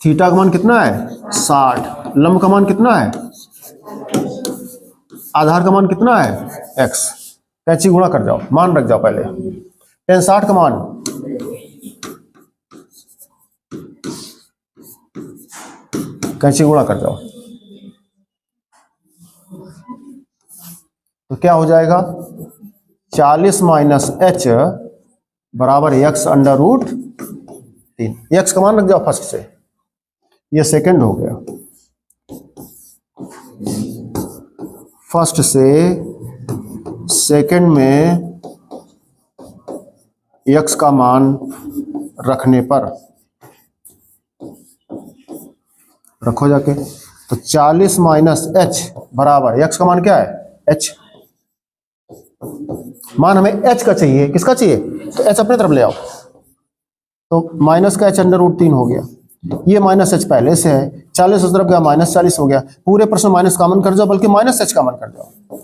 Speaker 1: थीटा का मान कितना है 60, लंब का मान कितना है, आधार का मान कितना है x। कैंची गुणा कर जाओ, मान रख जाओ पहले। tan 60 का मान कैंची गुणा कर जाओ, तो क्या हो जाएगा 40 माइनस h बराबर x अंडर रूट 3। x का मान रख जाओ फर्स्ट से, ये सेकंड हो गया। फर्स्ट से सेकंड में x का मान रखने पर, रखो जाके, तो 40 माइनस h बराबर x का मान क्या है h। मान हमें h का चाहिए, किसका चाहिए, तो h अपने तरफ ले आओ, तो माइनस का h अंडर रूट 3 हो गया। ये माइनस h पहले से है, 40 उस तरफ गया माइनस 40 हो गया। पूरे प्रश्न माइनस कॉमन कर जाओ, बल्कि माइनस h कॉमन कर जाओ,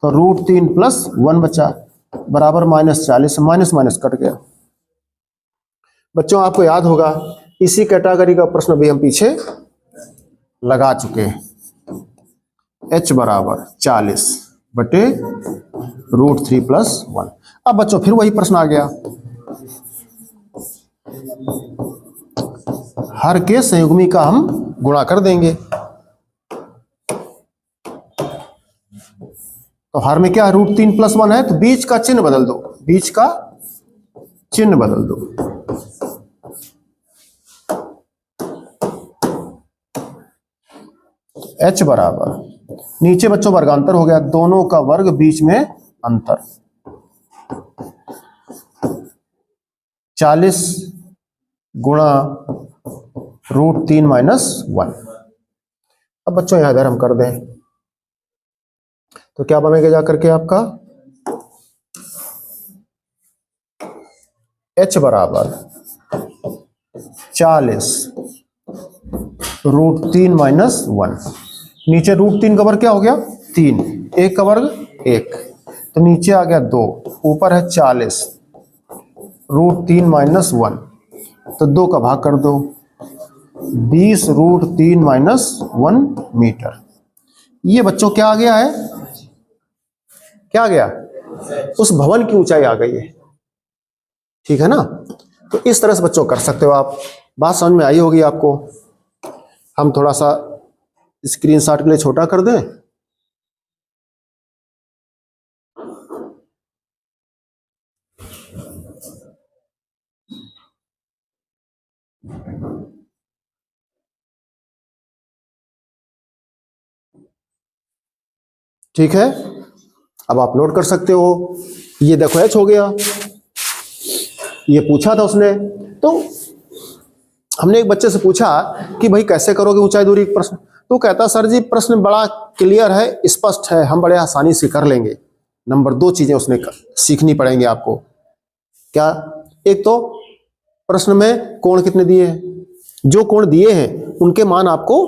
Speaker 1: तो रूट 3 प्लस 1 बचा बराबर माइनस 40। माइनस माइनस कट गया। बच्चों आपको याद होगा इसी कैटेगरी का प्रश्न भी हम पीछे लगा चुके हैं। h बराबर 40 बटे रूट 3 प्लस 1। अब बच्चों फिर वही प्रश्न आ गया, हर के संयुग्मी का हम गुणा कर देंगे। तो हर में क्या रूट 3 प्लस 1 है, तो बीच का चिन्ह बदल दो, बीच का चिन्ह बदल दो। h बराबर, नीचे बच्चों वर्गांतर हो गया, दोनों का वर्ग बीच में अंतर, 40 गुणा रूट 3 माइनस 1। अब बच्चों यहां अगर हम कर दें तो क्या बनेगा जाकर के आपका h बराबर 40 रूट 3 माइनस 1। नीचे रूट 3 का वर्ग क्या हो गया 3, 1 का वर्ग 1, तो नीचे आ गया 2, ऊपर है 40 रूट 3 माइनस 1, तो 2 का भाग कर दो, 20 रूट 3 माइनस 1 मीटर। ये बच्चों क्या आ गया है, क्या आ गया, उस भवन की ऊंचाई आ गई है। ठीक है ना, तो इस तरह से बच्चों कर सकते हो आप। बात समझ में आई होगी आपको। हम थोड़ा सा स्क्रीनशॉट के लिए छोटा कर दें। ठीक है, अब आप नोट कर सकते हो। ये देखो h हो गया, ये पूछा था उसने। तो हमने एक बच्चे से पूछा कि भाई कैसे करोगे ऊंचाई दूरी का प्रश्न, तो कहता सर जी प्रश्न बड़ा क्लियर है, स्पष्ट है, हम बड़े आसानी से कर लेंगे। नंबर 2 चीजें उसने सीखनी पड़ेंगी आपको। क्या, एक तो प्रश्न में कोण कितने दिए हैं, जो कोण दिए हैं उनके मान आपको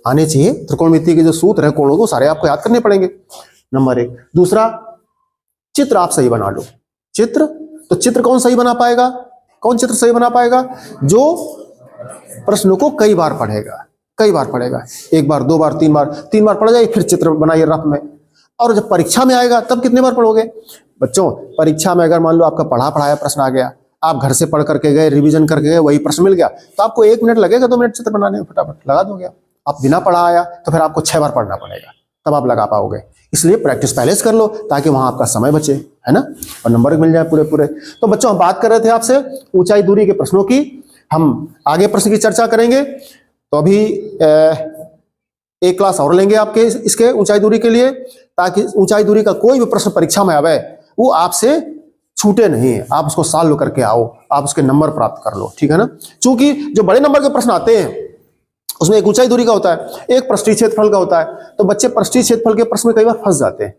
Speaker 1: आने चाहिए। त्रिकोणमिति के जो सूत्र है कोणों को सारे आपको याद करने पड़ेंगे, नंबर 1। दूसरा, चित्र आप सही बना लो। चित्र, तो चित्र कौन सही बना पाएगा, कौन चित्र सही बना पाएगा, जो प्रश्नों को कई बार पढ़ेगा, कई बार पढ़ेगा, 1 बार 2 बार 3 बार, 3 बार पढ़ जाए फिर चित्र बनाइए रफ में। और जब परीक्षा में आएगा तब कितने बार पढ़ोगे बच्चों। परीक्षा में अगर मान लो आपका पढ़ा पढ़ाया प्रश्न आ गया, आप घर से पढ़ करके गए, रिवीजन करके गए, वही प्रश्न मिल गया, तो आपको 1 मिनट लगेगा, 2 मिनट चित्र बनाने में फटाफट लगा दोगे। आप बिना पढ़ा आया तो फिर आपको 6 बार पढ़ना पड़ेगा, तब आप लगा पाओगे। इसलिए प्रैक्टिस पहले से कर लो ताकि वहां आपका समय बचे, है ना, और नंबर मिल जाए पूरे पूरे। तो बच्चों हम बात कर रहे थे आपसे ऊंचाई दूरी के प्रश्नों की। हम आगे प्रश्न की चर्चा करेंगे, तो अभी एक क्लास और लेंगे आपके इसके ऊंचाई दूरी के लिए, ताकि ऊंचाई दूरी का कोई भी प्रश्न परीक्षा में आवे वो आपसे छूटे नहीं, आप उसको सॉल्व करके आओ, आप उसके नंबर प्राप्त कर लो। ठीक है ना, क्योंकि जो बड़े नंबर के प्रश्न आते हैं उसमें एक ऊंचाई दूरी का होता है, एक पृष्ठीय क्षेत्रफल का होता है, तो बच्चे पृष्ठीय क्षेत्रफल के प्रश्न में कई बार फंस जाते हैं।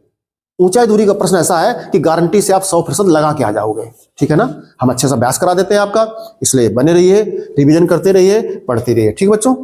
Speaker 1: ऊंचाई दूरी का प्रश्न ऐसा है कि गारंटी से आप 100% लगा के आ जाओगे। ठीक है ना, हम अच्छे से अभ्यास करा देते हैं आपका, इसलिए बने रहिए, रिवीजन करते रहिए, पढ़ते रहिए। ठीक बच्चों।